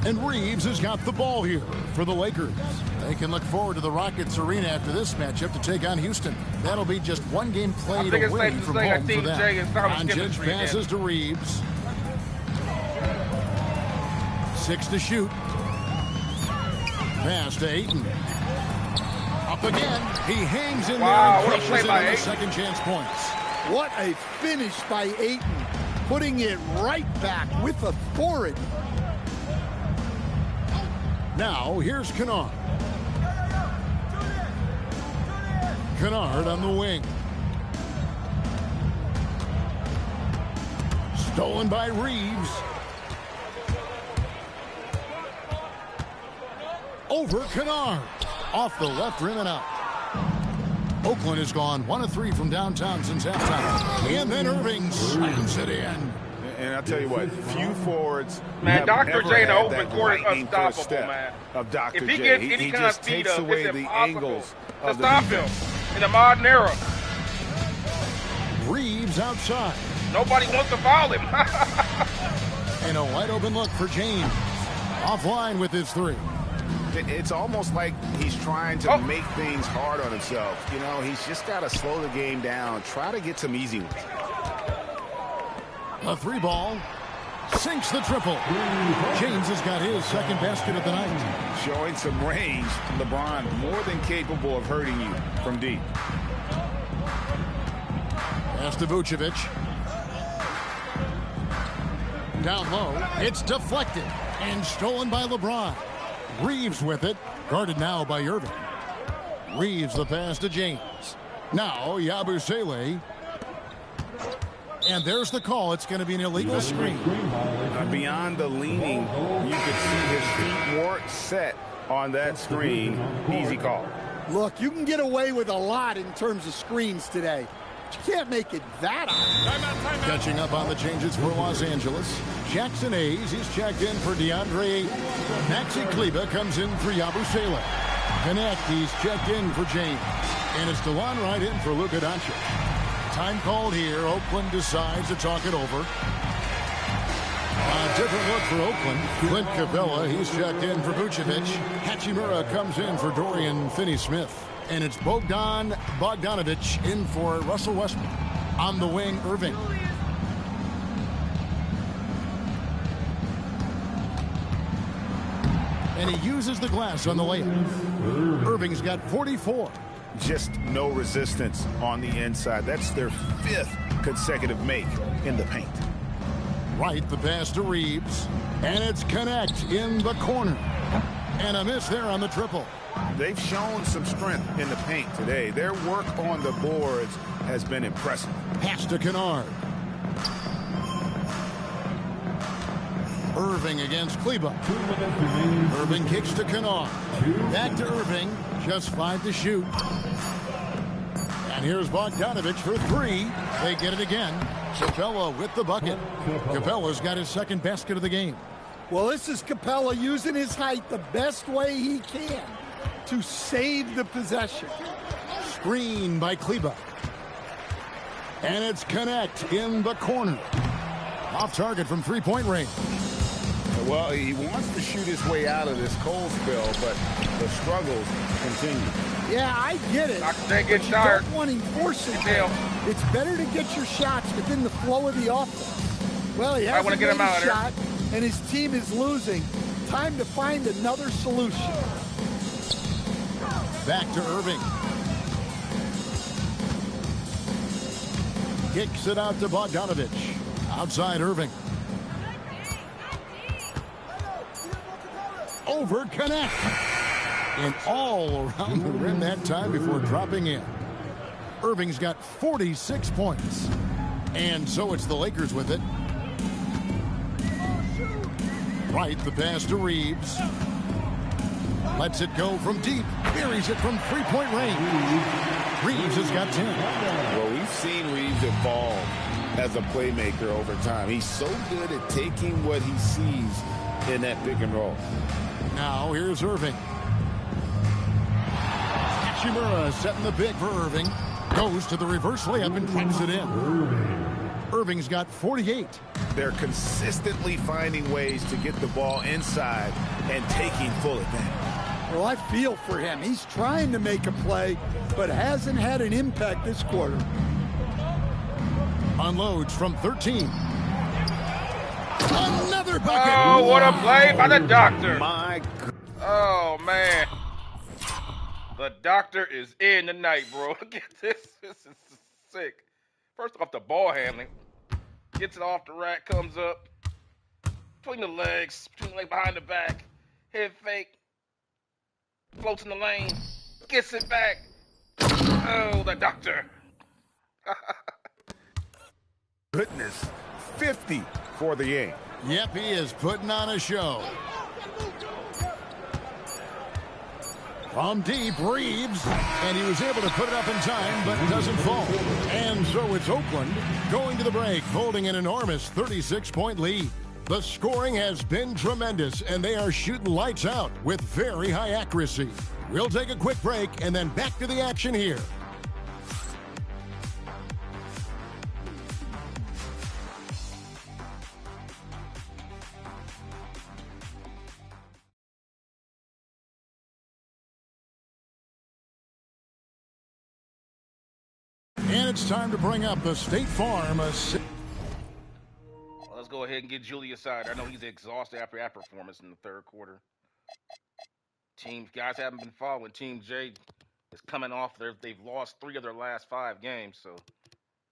And Reeves has got the ball here for the Lakers. They can look forward to the Rockets arena after this matchup to take on Houston. That'll be just one game played away from home for them. Doncic passes to Reeves. 6 to shoot. Pass to Ayton. Up again. He hangs in there and crushes it on the second chance points. What a finish by Ayton. Putting it right back with authority. Now, here's Kennard. Kennard on the wing. Stolen by Reeves. Over Kennard. Off the left rim and out. Oakland has gone 1 of 3 from downtown since halftime. And then Erving slams it in. And I'll tell you what, few forwards. Man, Dr. J in the open court is unstoppable, man. Of Dr. If he J. gets any He kind of just speed takes up, away it's the impossible angles to of the stop him in the modern era. Reeves outside. Nobody wants to foul him. And a wide open look for James. Offline with his 3. It's almost like he's trying to make things hard on himself. You know, he's just got to slow the game down, try to get some easy ones. A 3-ball. Sinks the triple. James has got his second basket of the night. Showing some range. LeBron more than capable of hurting you from deep. Pass to Vucevic. Down low. It's deflected and stolen by LeBron. Reeves with it. Guarded now by Erving. Reeves the pass to James. Now Yabusele. And there's the call. It's going to be an illegal screen. Beyond the leaning, you could see his feet more set on that screen. Easy call. Look, you can get away with a lot in terms of screens today. But you can't make it that hard. Catching up on the changes for Los Angeles. Jackson Hayes, he's checked in for DeAndre. Maxi Kleber comes in for Yabusele. Connect, he's checked in for James. And it's DeLon Wright in for Luka Doncic. Time called here. Oakland decides to talk it over. A different look for Oakland. Clint Capella, he's checked in for Vucevic. Hachimura comes in for Dorian Finney-Smith. And it's Bogdanovic in for Russell Westbrook. On the wing, Erving. And he uses the glass on the layup. Erving's got 44. Just no resistance on the inside. That's their 5th consecutive make in the paint. Right, the pass to Reeves. And it's Connect in the corner. And a miss there on the triple. They've shown some strength in the paint today. Their work on the boards has been impressive. Pass to Kennard. Erving against Kleber. Erving kicks to Kennard. Back to Erving. Just 5 to shoot. And here's Bogdanovic for 3. They get it again. Capella with the bucket. Capella's got his second basket of the game. Well, this is Capella using his height the best way he can to save the possession. Screen by Kleber. And it's Connect in the corner. Off target from 3-point range. Well, he wants to shoot his way out of this cold spell, but the struggles continue. Yeah, I get it. They get You tired. don't want him forcing it. It's better to get your shots within the flow of the offense. Well, he hasn't made a shot, and his team is losing. Time to find another solution. Back to Erving. Kicks it out to Bogdanovic. Outside Erving. Over Connect. And all around the rim that time before dropping in. Erving's got 46 points. And so it's the Lakers with it. Right, the pass to Reeves. Lets it go from deep. Buries it from 3-point range. Reeves has got 10. Well, we've seen Reeves evolve as a playmaker over time. He's so good at taking what he sees in that pick and roll. Now here's Erving. Hachimura setting the pick for Erving. Goes to the reverse layup and taps it in. Erving's got 48. They're consistently finding ways to get the ball inside and taking full advantage. Well, I feel for him. He's trying to make a play, but hasn't had an impact this quarter. Unloads from 13. Another bucket. Oh, what a play by the doctor. My God. Oh, man. The doctor is in tonight, bro. Look at this. This is sick. First off, the ball handling. Gets it off the rack, comes up. Between the legs, behind the back. Head fake. Floats in the lane. Gets it back. Oh, the doctor. Goodness. 50 for the game. Yep, he is putting on a show. From deep, Reeves, and he was able to put it up in time, but doesn't fall. And so it's Oakland going to the break, holding an enormous 36-point lead. The scoring has been tremendous, and they are shooting lights out with very high accuracy. We'll take a quick break and then back to the action here. And it's time to bring up the State Farm. Let's go ahead and get Julius out. I know he's exhausted after that performance in the third quarter. Guys haven't been following. Team J is coming off. They've lost 3 of their last 5 games, so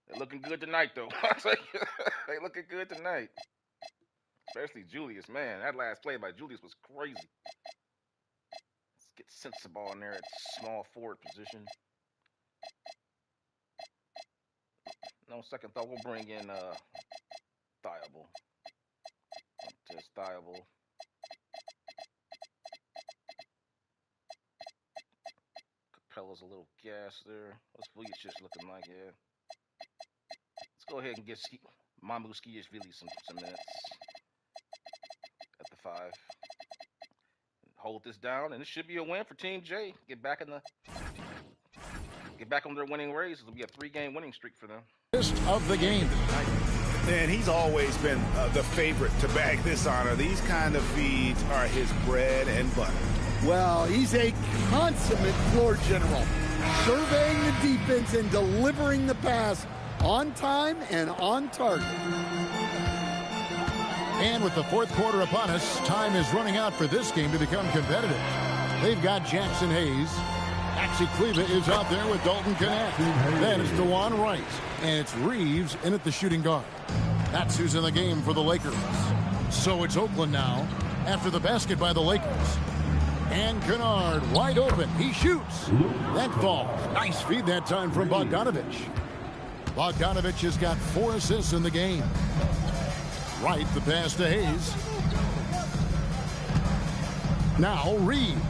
they're looking good tonight, though. They're looking good tonight. Especially Julius, man. That last play by Julius was crazy. Let's get Sensible in there at small forward position. No second thought, we'll bring in Thiable. Just Thiable. Capella's a little gas there. What's Vujacic looking like? Yeah. Let's go ahead and get Mamu Skiashvili some minutes at the 5. Hold this down, and it should be a win for Team J. Get back on their winning ways. It'll be a 3-game winning streak for them. Of the game. And he's always been the favorite to bag this honor. These kind of feeds are his bread and butter. Well, he's a consummate floor general, surveying the defense and delivering the pass on time and on target. And with the fourth quarter upon us, time is running out for this game to become competitive. They've got Jackson Hayes. Maxi Kleba is out there with Dalton Connect. Then it's DeJuan Wright. And it's Reeves in at the shooting guard. That's who's in the game for the Lakers. So it's Oakland now after the basket by the Lakers. And Kennard wide open. He shoots. That falls. Nice feed that time from Bogdanovich. Bogdanovich has got 4 assists in the game. Wright, the pass to Hayes. Now Reeves.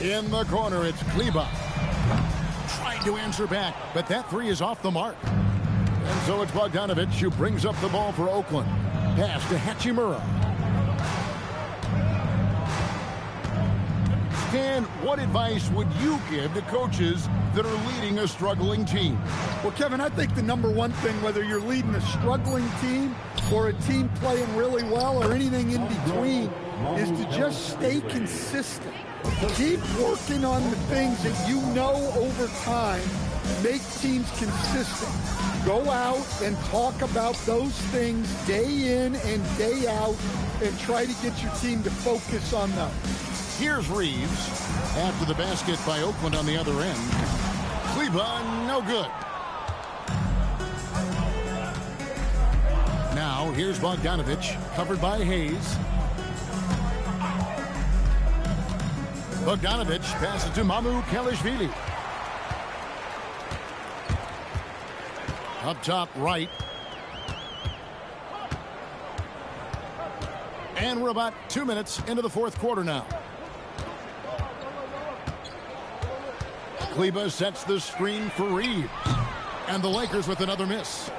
In the corner, it's Kleba. Trying to answer back, but that 3 is off the mark. And so it's Bogdanovich who brings up the ball for Oakland. Pass to Hachimura. Stan, what advice would you give to coaches that are leading a struggling team? Well, Kevin, I think the number one thing, whether you're leading a struggling team or a team playing really well or anything in between, is to just stay consistent. Keep working on the things that you know over time make teams consistent. Go out and talk about those things day in and day out and try to get your team to focus on those. Here's Reeves after the basket by Oakland on the other end. Kleba, no good. Now here's Bogdanovich, covered by Hayes. Bogdanovich passes to Mamu Kelishvili. Up top right. And we're about 2 minutes into the fourth quarter now. Kleba sets the screen for Reeves. And the Lakers with another miss.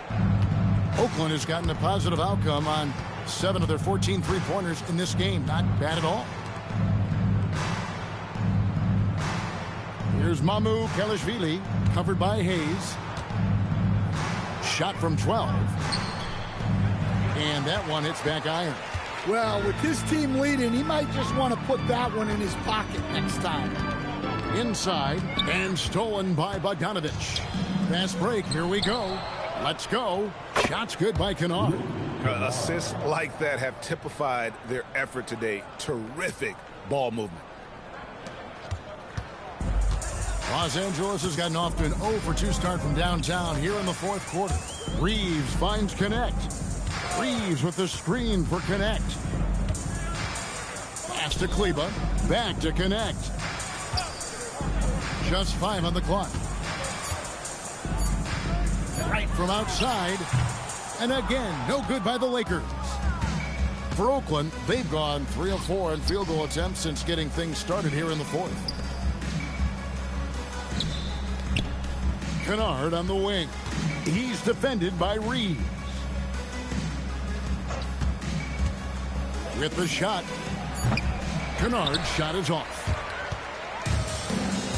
Oakland has gotten a positive outcome on 7 of their 14 three-pointers in this game. Not bad at all. Here's Mamu Kelishvili, covered by Hayes. Shot from 12. And that one hits back iron. Well, with his team leading, he might just want to put that one in his pocket next time. Inside, and stolen by Bogdanovich. Fast break, here we go. Let's go. Shots good by Kennard. Assists like that have typified their effort today. Terrific ball movement. Los Angeles has gotten off to an 0-for-2 start from downtown here in the fourth quarter. Reeves finds Connect. Reeves with the screen for Connect. Pass to Kleba. Back to Connect. Just 5 on the clock. Right from outside. And again, no good by the Lakers. For Oakland, they've gone 3 of 4 in field goal attempts since getting things started here in the fourth. Kennard on the wing. He's defended by Reeves. With the shot. Kennard's shot is off.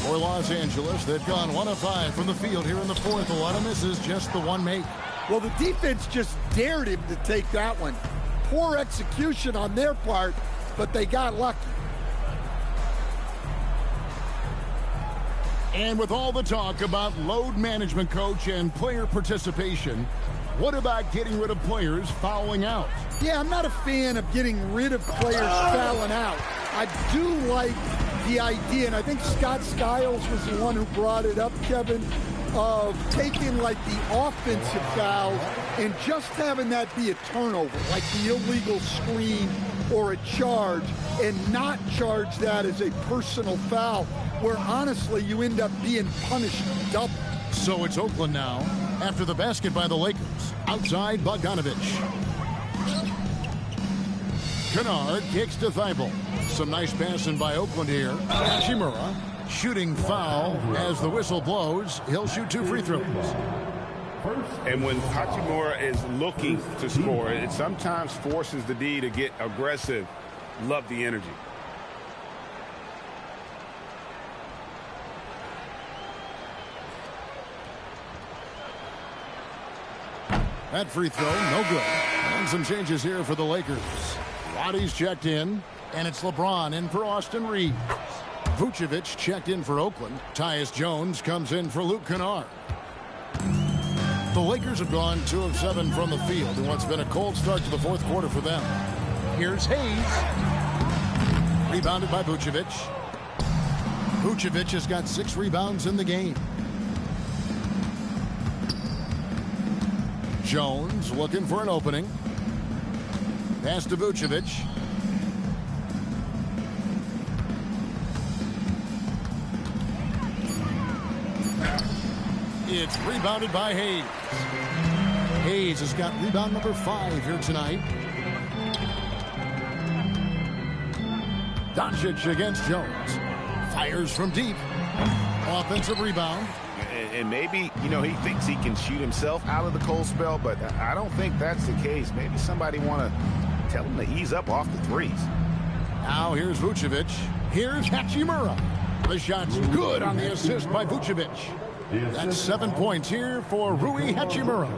For Los Angeles, they've gone 1 of 5 from the field here in the fourth. A lot of misses, just the one make. Well, the defense just dared him to take that one. Poor execution on their part, but they got lucky. And with all the talk about load management, coach, and player participation, what about getting rid of players fouling out? Yeah, I'm not a fan of getting rid of players fouling out. I do like the idea, and I think Scott Skiles was the one who brought it up, Kevin, of taking like the offensive fouls and just having that be a turnover, like the illegal screen or a charge, and not charge that as a personal foul, where honestly you end up being punished double. So it's Oakland now after the basket by the Lakers. Outside Bogdanovich. Kennard kicks to Thibault. Some nice passing by Oakland here. Hachimura shooting foul as the whistle blows. He'll shoot 2 free throws. And when Hachimura is looking to score, it sometimes forces the D to get aggressive. Love the energy. That free throw, no good. And some changes here for the Lakers. Roddy's checked in, and it's LeBron in for Austin Reeves. Vucevic checked in for Oakland. Tyus Jones comes in for Luke Kennard. The Lakers have gone 2 of 7 from the field in what's been a cold start to the fourth quarter for them. Here's Hayes. Rebounded by Vucevic. Vucevic has got 6 rebounds in the game. Jones looking for an opening. Pass to Vucevic. It's rebounded by Hayes. Hayes has got rebound number 5 here tonight. Doncic against Jones. Fires from deep. Offensive rebound. And maybe, you know, he thinks he can shoot himself out of the cold spell, but I don't think that's the case. Maybe somebody want to tell him to ease up off the threes. Now here's Vucevic. Here's Hachimura. The shot's good on the assist by Vucevic. That's 7 points here for Rui Hachimura.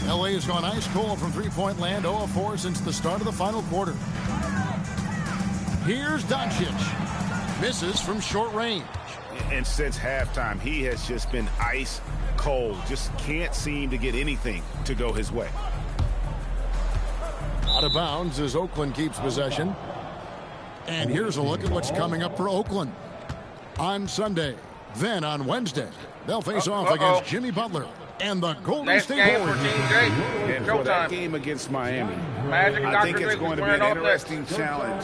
LA has gone ice cold from three-point land, 0 of 4 since the start of the final quarter. Here's Doncic. Misses from short range. And since halftime, he has just been ice cold. Just can't seem to get anything to go his way. Out of bounds as Oakland keeps possession. And here's a look at what's coming up for Oakland. On Sunday, then on Wednesday, they'll face off against Jimmy Butler and the Golden State Warriors. And for that game against Miami, I think it's going to be an interesting challenge.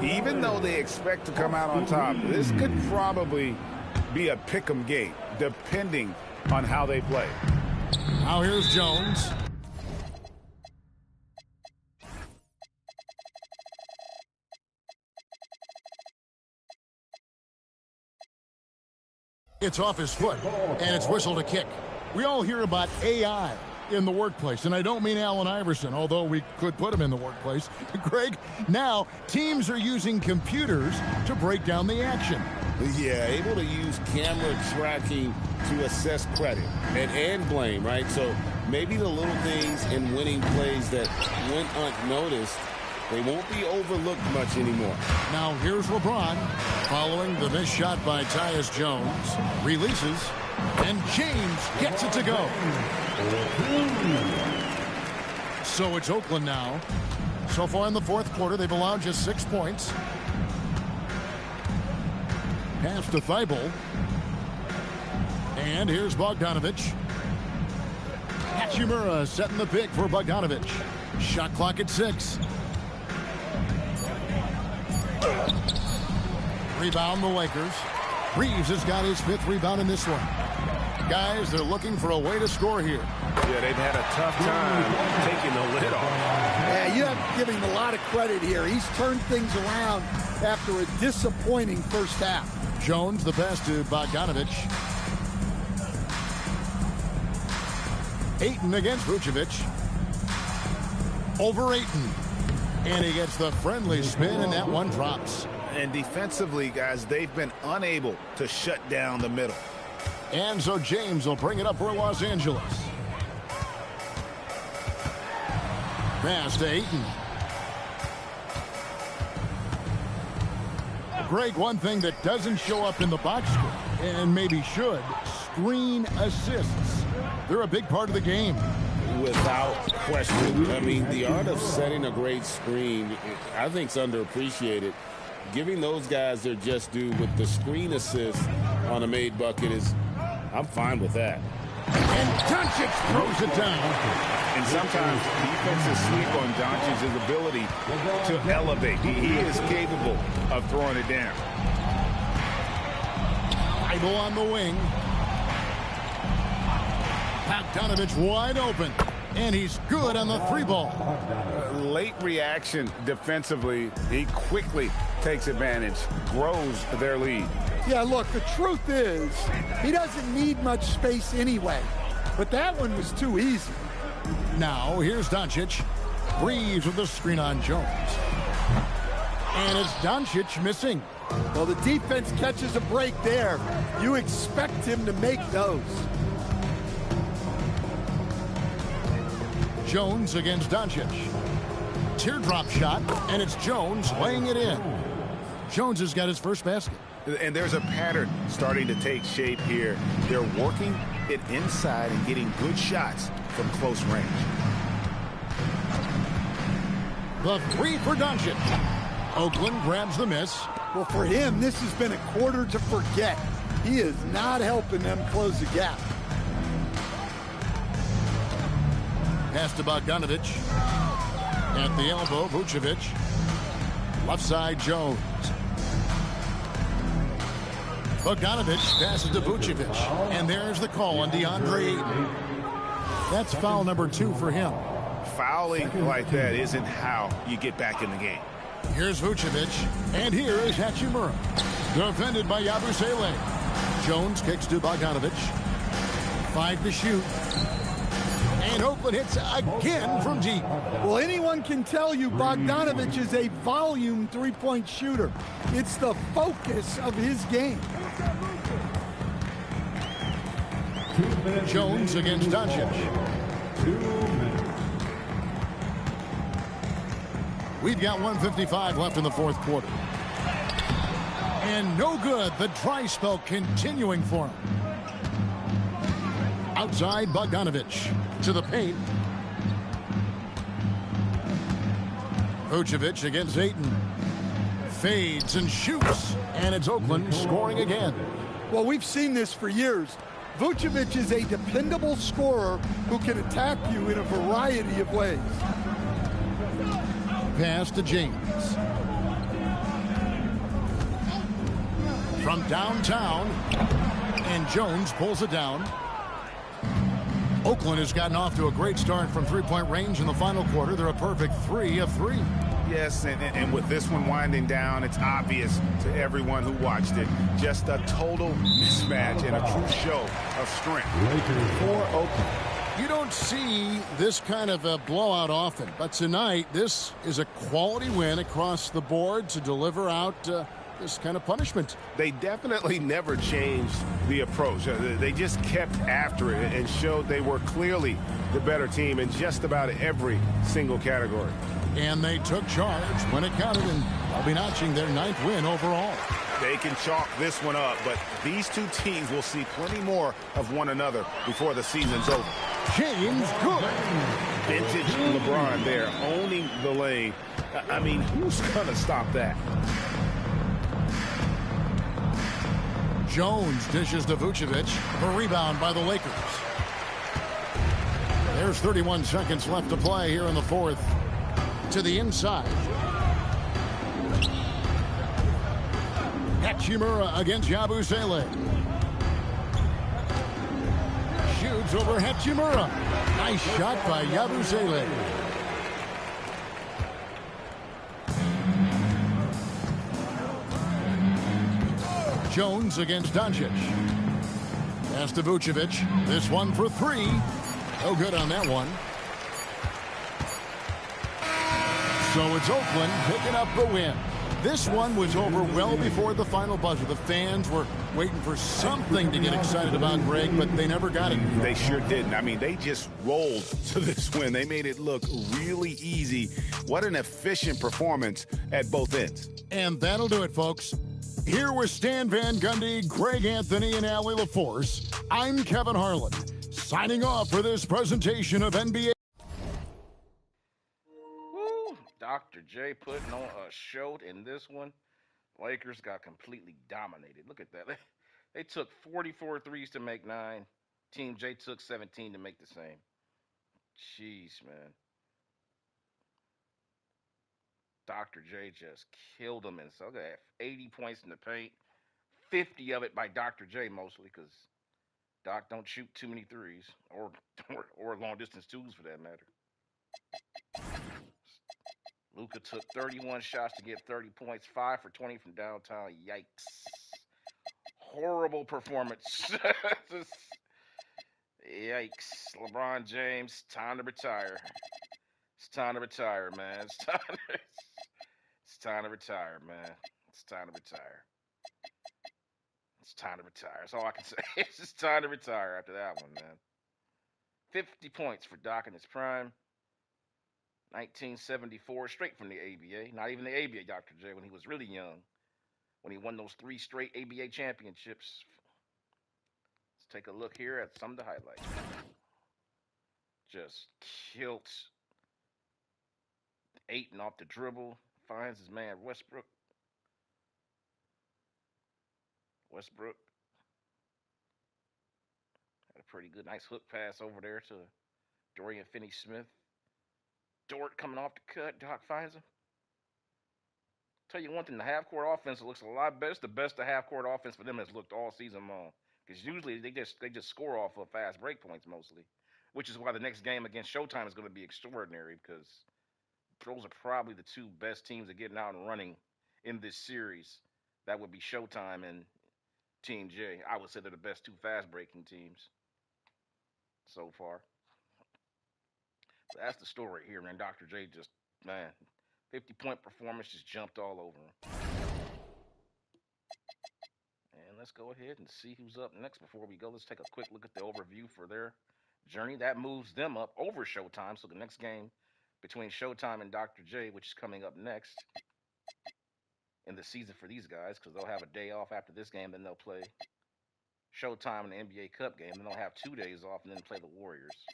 Even though they expect to come out on top, this could probably be a pick'em game, depending on how they play. Now here's Jones. It's off his foot, and it's whistled a kick. We all hear about AI in the workplace, and I don't mean Allen Iverson, although we could put him in the workplace. Greg, now teams are using computers to break down the action. Yeah, able to use camera tracking to assess credit and blame, right? So maybe the little things in winning plays that went unnoticed, they won't be overlooked much anymore. Now here's LeBron following the missed shot by Tyus Jones. Releases, and James gets it to go. So it's Oakland now. So far in the fourth quarter, they've allowed just 6 points. Pass to Thibault. And here's Bogdanovich. Hachimura setting the pick for Bogdanovich. Shot clock at 6. Rebound the Lakers. Reeves has got his 5th rebound in this one. Guys, they're looking for a way to score here. Yeah, they've had a tough time taking the lid off. Yeah, you have to give him a lot of credit here. He's turned things around after a disappointing first half. Jones, the pass to Bogdanovich. Ayton against Vucevic. Over Ayton. And he gets the friendly spin, and that one drops. And defensively, guys, they've been unable to shut down the middle. And so James will bring it up for Los Angeles. Pass to Ayton. Greg, one thing that doesn't show up in the box score, and maybe should, screen assists. They're a big part of the game. Without question. I mean, the art of setting a great screen, I think, is underappreciated. Giving those guys their just due with the screen assist on a made bucket is, I'm fine with that. And Doncic throws it down. And sometimes defenses sleep on Doncic's ability to elevate. He is capable of throwing it down. Idle on the wing. Bogdanovich wide open. And he's good on the three ball. Late reaction defensively. He quickly takes advantage, grows their lead. Yeah, look, the truth is, he doesn't need much space anyway. But that one was too easy. Now, here's Doncic. Breeze with the screen on Jones. And it's Doncic missing. Well, the defense catches a break there. You expect him to make those. Jones against Doncic. Teardrop shot, and it's Jones laying it in. Jones has got his first basket. And there's a pattern starting to take shape here. They're working it inside and getting good shots from close range. The three for Doncic. Oakland grabs the miss. Well, for him, this has been a quarter to forget. He is not helping them close the gap. Pass to Bogdanovich. At the elbow, Vucevic. Left side, Jones. Bogdanovich passes to Vucevic. And there's the call on DeAndre Ayton. That's foul number 2 for him. Fouling like that isn't how you get back in the game. Here's Vucevic. And here is Hachimura. Defended by Yabusele. Jones kicks to Bogdanovich. 5 to shoot. And Oakland hits again from deep. Well, anyone can tell you Bogdanovich is a volume three-point shooter. It's the focus of his game. Jones against Doncic. 2 minutes. We've got 1:55 left in the fourth quarter. And no good. The dry spell continuing for him. Outside, Bogdanovich to the paint. Vucevic against Ayton. Fades and shoots. And it's Oakland scoring again. Well, we've seen this for years. Vucevic is a dependable scorer who can attack you in a variety of ways. Pass to James. From downtown. And Jones pulls it down. Oakland has gotten off to a great start from three-point range in the final quarter. They're a perfect 3 of 3. Yes, and with this one winding down, it's obvious to everyone who watched it. Just a total mismatch and a true show of strength for Oakland. You don't see this kind of a blowout often, but tonight this is a quality win across the board to deliver out this kind of punishment. They definitely never changed the approach. They just kept after it and showed they were clearly the better team in just about every single category. And they took charge when it counted, and they'll be notching their 9th win overall. They can chalk this one up, but these two teams will see plenty more of one another before the season's over. James good. Vintage LeBron there, owning the lane. I mean, who's going to stop that? Jones dishes to Vucevic. A rebound by the Lakers. There's 31 seconds left to play here in the fourth. To the inside. Hachimura against Yabusele. Shoots over Hachimura. Nice shot by Yabusele. Jones against Doncic. Pass to Vucevic. This one for 3. No good on that one. So it's Oakland picking up the win. This one was over well before the final buzzer. The fans were waiting for something to get excited about, Greg, but they never got it. They sure didn't. I mean, they just rolled to this win. They made it look really easy. What an efficient performance at both ends. And that'll do it, folks. Here with Stan Van Gundy, Greg Anthony, and Allie LaForce, I'm Kevin Harlan, signing off for this presentation of NBA. Woo! Dr. J putting on a show in this one. Lakers got completely dominated. Look at that. They took 44 threes to make 9. Team J took 17 to make the same. Jeez, man. Dr. J just killed them. And so they have 80 points in the paint. 50 of it by Dr. J mostly because Doc don't shoot too many threes or long distance twos for that matter. Luka took 31 shots to get 30 points, 5 for 20 from downtown. Yikes. Horrible performance. Yikes. LeBron James, time to retire. It's time to retire, man. It's time to retire, man. It's time to retire. It's time to retire. That's all I can say. It's just time to retire after that one, man. 50 points for Doc in his prime. 1974, straight from the ABA. Not even the ABA, Dr. J, when he was really young. When he won those 3 straight ABA championships. Let's take a look here at some of the highlights. Just killed Ayton off the dribble. Finds his man Westbrook. Had a pretty good, nice hook pass over there to Dorian Finney-Smith. Dort coming off the cut. Doc finds him. Tell you one thing, the half-court offense looks a lot better. It's the best the half-court offense for them has looked all season long. Because usually they just score off of fast break points mostly. Which is why the next game against Showtime is going to be extraordinary because those are probably the 2 best teams that getting out and running in this series. That would be Showtime and Team J. I would say they're the best 2 fast-breaking teams so far. That's the story here, man. Dr. J just, man, 50-point performance just jumped all over him. And let's go ahead and see who's up next. Before we go, let's take a quick look at the overview for their journey. That moves them up over Showtime. So the next game between Showtime and Dr. J, which is coming up next in the season for these guys, because they'll have a day off after this game, then they'll play Showtime in the NBA Cup game. Then they'll have 2 days off and then play the Warriors.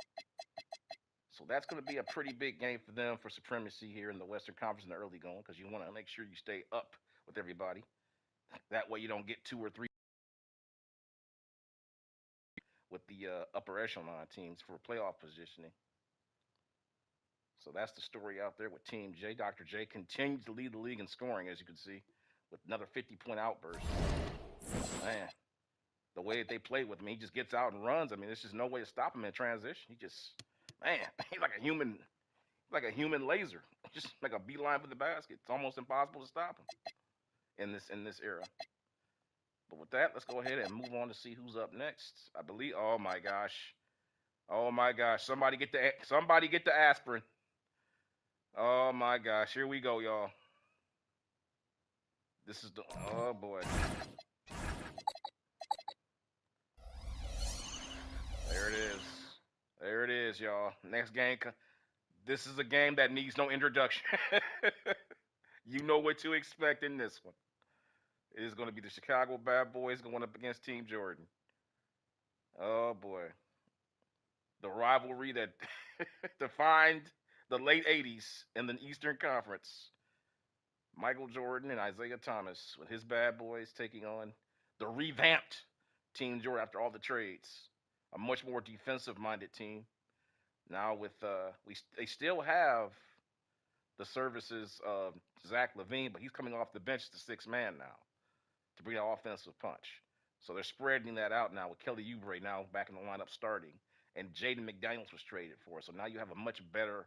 So that's going to be a pretty big game for them for supremacy here in the Western Conference in the early going because you want to make sure you stay up with everybody. That way you don't get 2 or 3 with the upper echelon teams for playoff positioning. So that's the story out there with Team J. Dr. J continues to lead the league in scoring, as you can see, with another 50-point outburst. Man, the way that they play with him, he just gets out and runs. I mean, there's just no way to stop him in transition. He just... Man, he's like a human laser. Just like a beeline for the basket. It's almost impossible to stop him in this era. But with that, let's go ahead and move on to see who's up next. I believe. Oh my gosh. Somebody get the aspirin. Oh my gosh. Here we go, y'all. This is the. Oh boy. There it is, y'all. Next game. This is a game that needs no introduction. You know what to expect in this one. It is going to be the Chicago Bad Boys going up against Team Jordan. Oh, boy. The rivalry that defined the late 80s in the Eastern Conference. Michael Jordan and Isaiah Thomas with his Bad Boys taking on the revamped Team Jordan after all the trades. A much more defensive-minded team. Now with they still have the services of Zach LaVine, but he's coming off the bench to 6 man now to bring an offensive punch. So they're spreading that out now with Kelly Oubre now back in the lineup starting, and Jaden McDaniels was traded for. So now you have a much better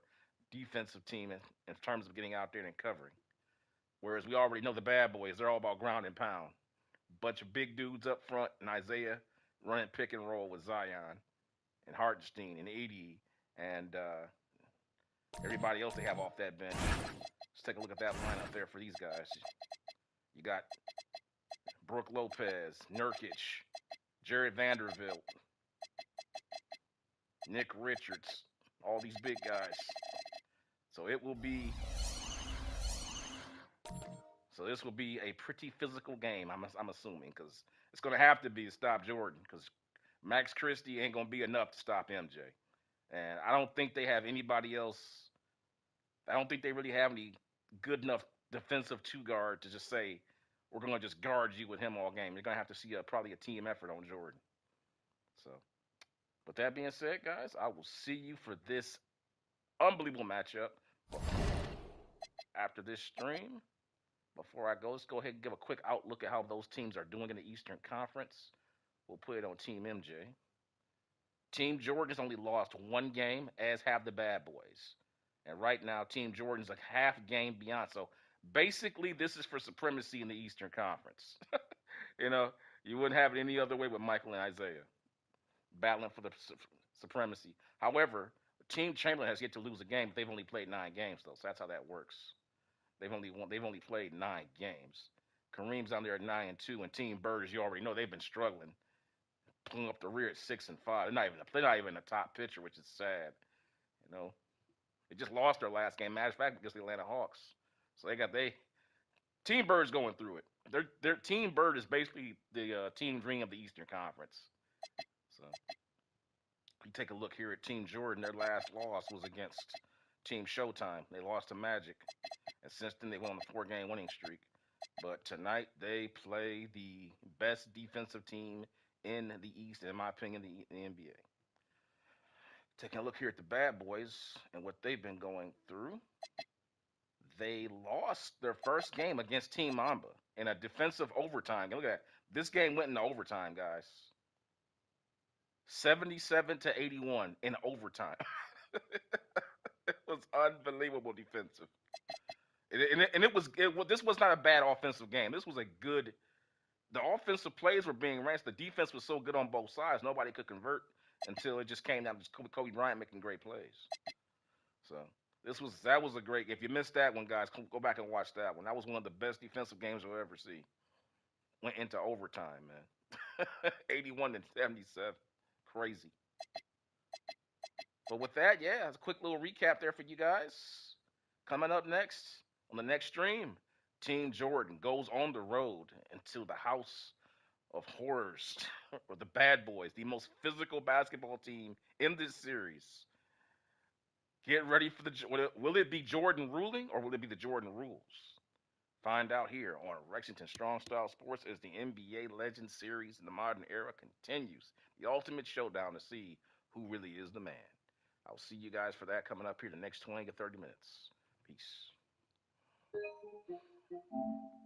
defensive team in terms of getting out there and covering. Whereas we already know the Bad Boys, they're all about ground and pound. Bunch of big dudes up front, and Isaiah running pick and roll with Zion and Hartenstein and AD and everybody else they have off that bench. Let's take a look at that lineup there for these guys. You got Brooke Lopez, Nurkic, Jared Vanderbilt, Nick Richards, all these big guys. So it will be So this will be a pretty physical game, I'm assuming, because it's going to have to be to stop Jordan, because Max Christie ain't going to be enough to stop MJ. And I don't think they have anybody else. I don't think they really have any good enough defensive two guard to just say, we're going to just guard you with him all game. You're going to have to see probably a team effort on Jordan. So, with that being said, guys, I will see you for this unbelievable matchup after this stream. Before I go, let's go ahead and give a quick outlook at how those teams are doing in the Eastern Conference. We'll put it on Team MJ. Team Jordan's only lost one game, as have the Bad Boys. And right now, Team Jordan's a half game beyond. So basically, this is for supremacy in the Eastern Conference. You know, you wouldn't have it any other way with Michael and Isaiah battling for the supremacy. However, Team Chamberlain has yet to lose a game, but they've only played 9 games, though. So that's how that works. They've only played 9 games. Kareem's down there at 9-2, and Team Bird, as you already know, they've been struggling, pulling up the rear at 6-5. They're not even a top pitcher, which is sad. You know, they just lost their last game. Matter of fact, against the Atlanta Hawks. So Team Bird's going through it. Their Team Bird is basically the Team Dream of the Eastern Conference. So you take a look here at Team Jordan. Their last loss was against Team Showdown. They lost to Magic. And since then, they went on a 4-game winning streak. But tonight, they play the best defensive team in the East, in my opinion, the NBA. Taking a look here at the Bad Boys and what they've been going through. They lost their first game against Team Mamba in a defensive overtime. Look at that. This game went into overtime, guys. 77-81 in overtime. It was unbelievable defensive. This was not a bad offensive game. This was a good. The offensive plays were being ran. The defense was so good on both sides, nobody could convert until it just came down to Kobe Bryant making great plays. So that was a great. If you missed that one, guys, go back and watch that one. That was one of the best defensive games you'll ever see. Went into overtime, man. 81-77, crazy. But with that, yeah, it's a quick little recap there for you guys. Coming up next on the next stream, Team Jordan goes on the road into the House of Horrors, or the Bad Boys, the most physical basketball team in this series. Get ready for will it be Jordan ruling, or will it be the Jordan rules? Find out here on Lexington Strong Style Sports as the NBA Legends series in the modern era continues. The ultimate showdown to see who really is the man. I'll see you guys for that coming up here the next 20 to 30 minutes. Peace.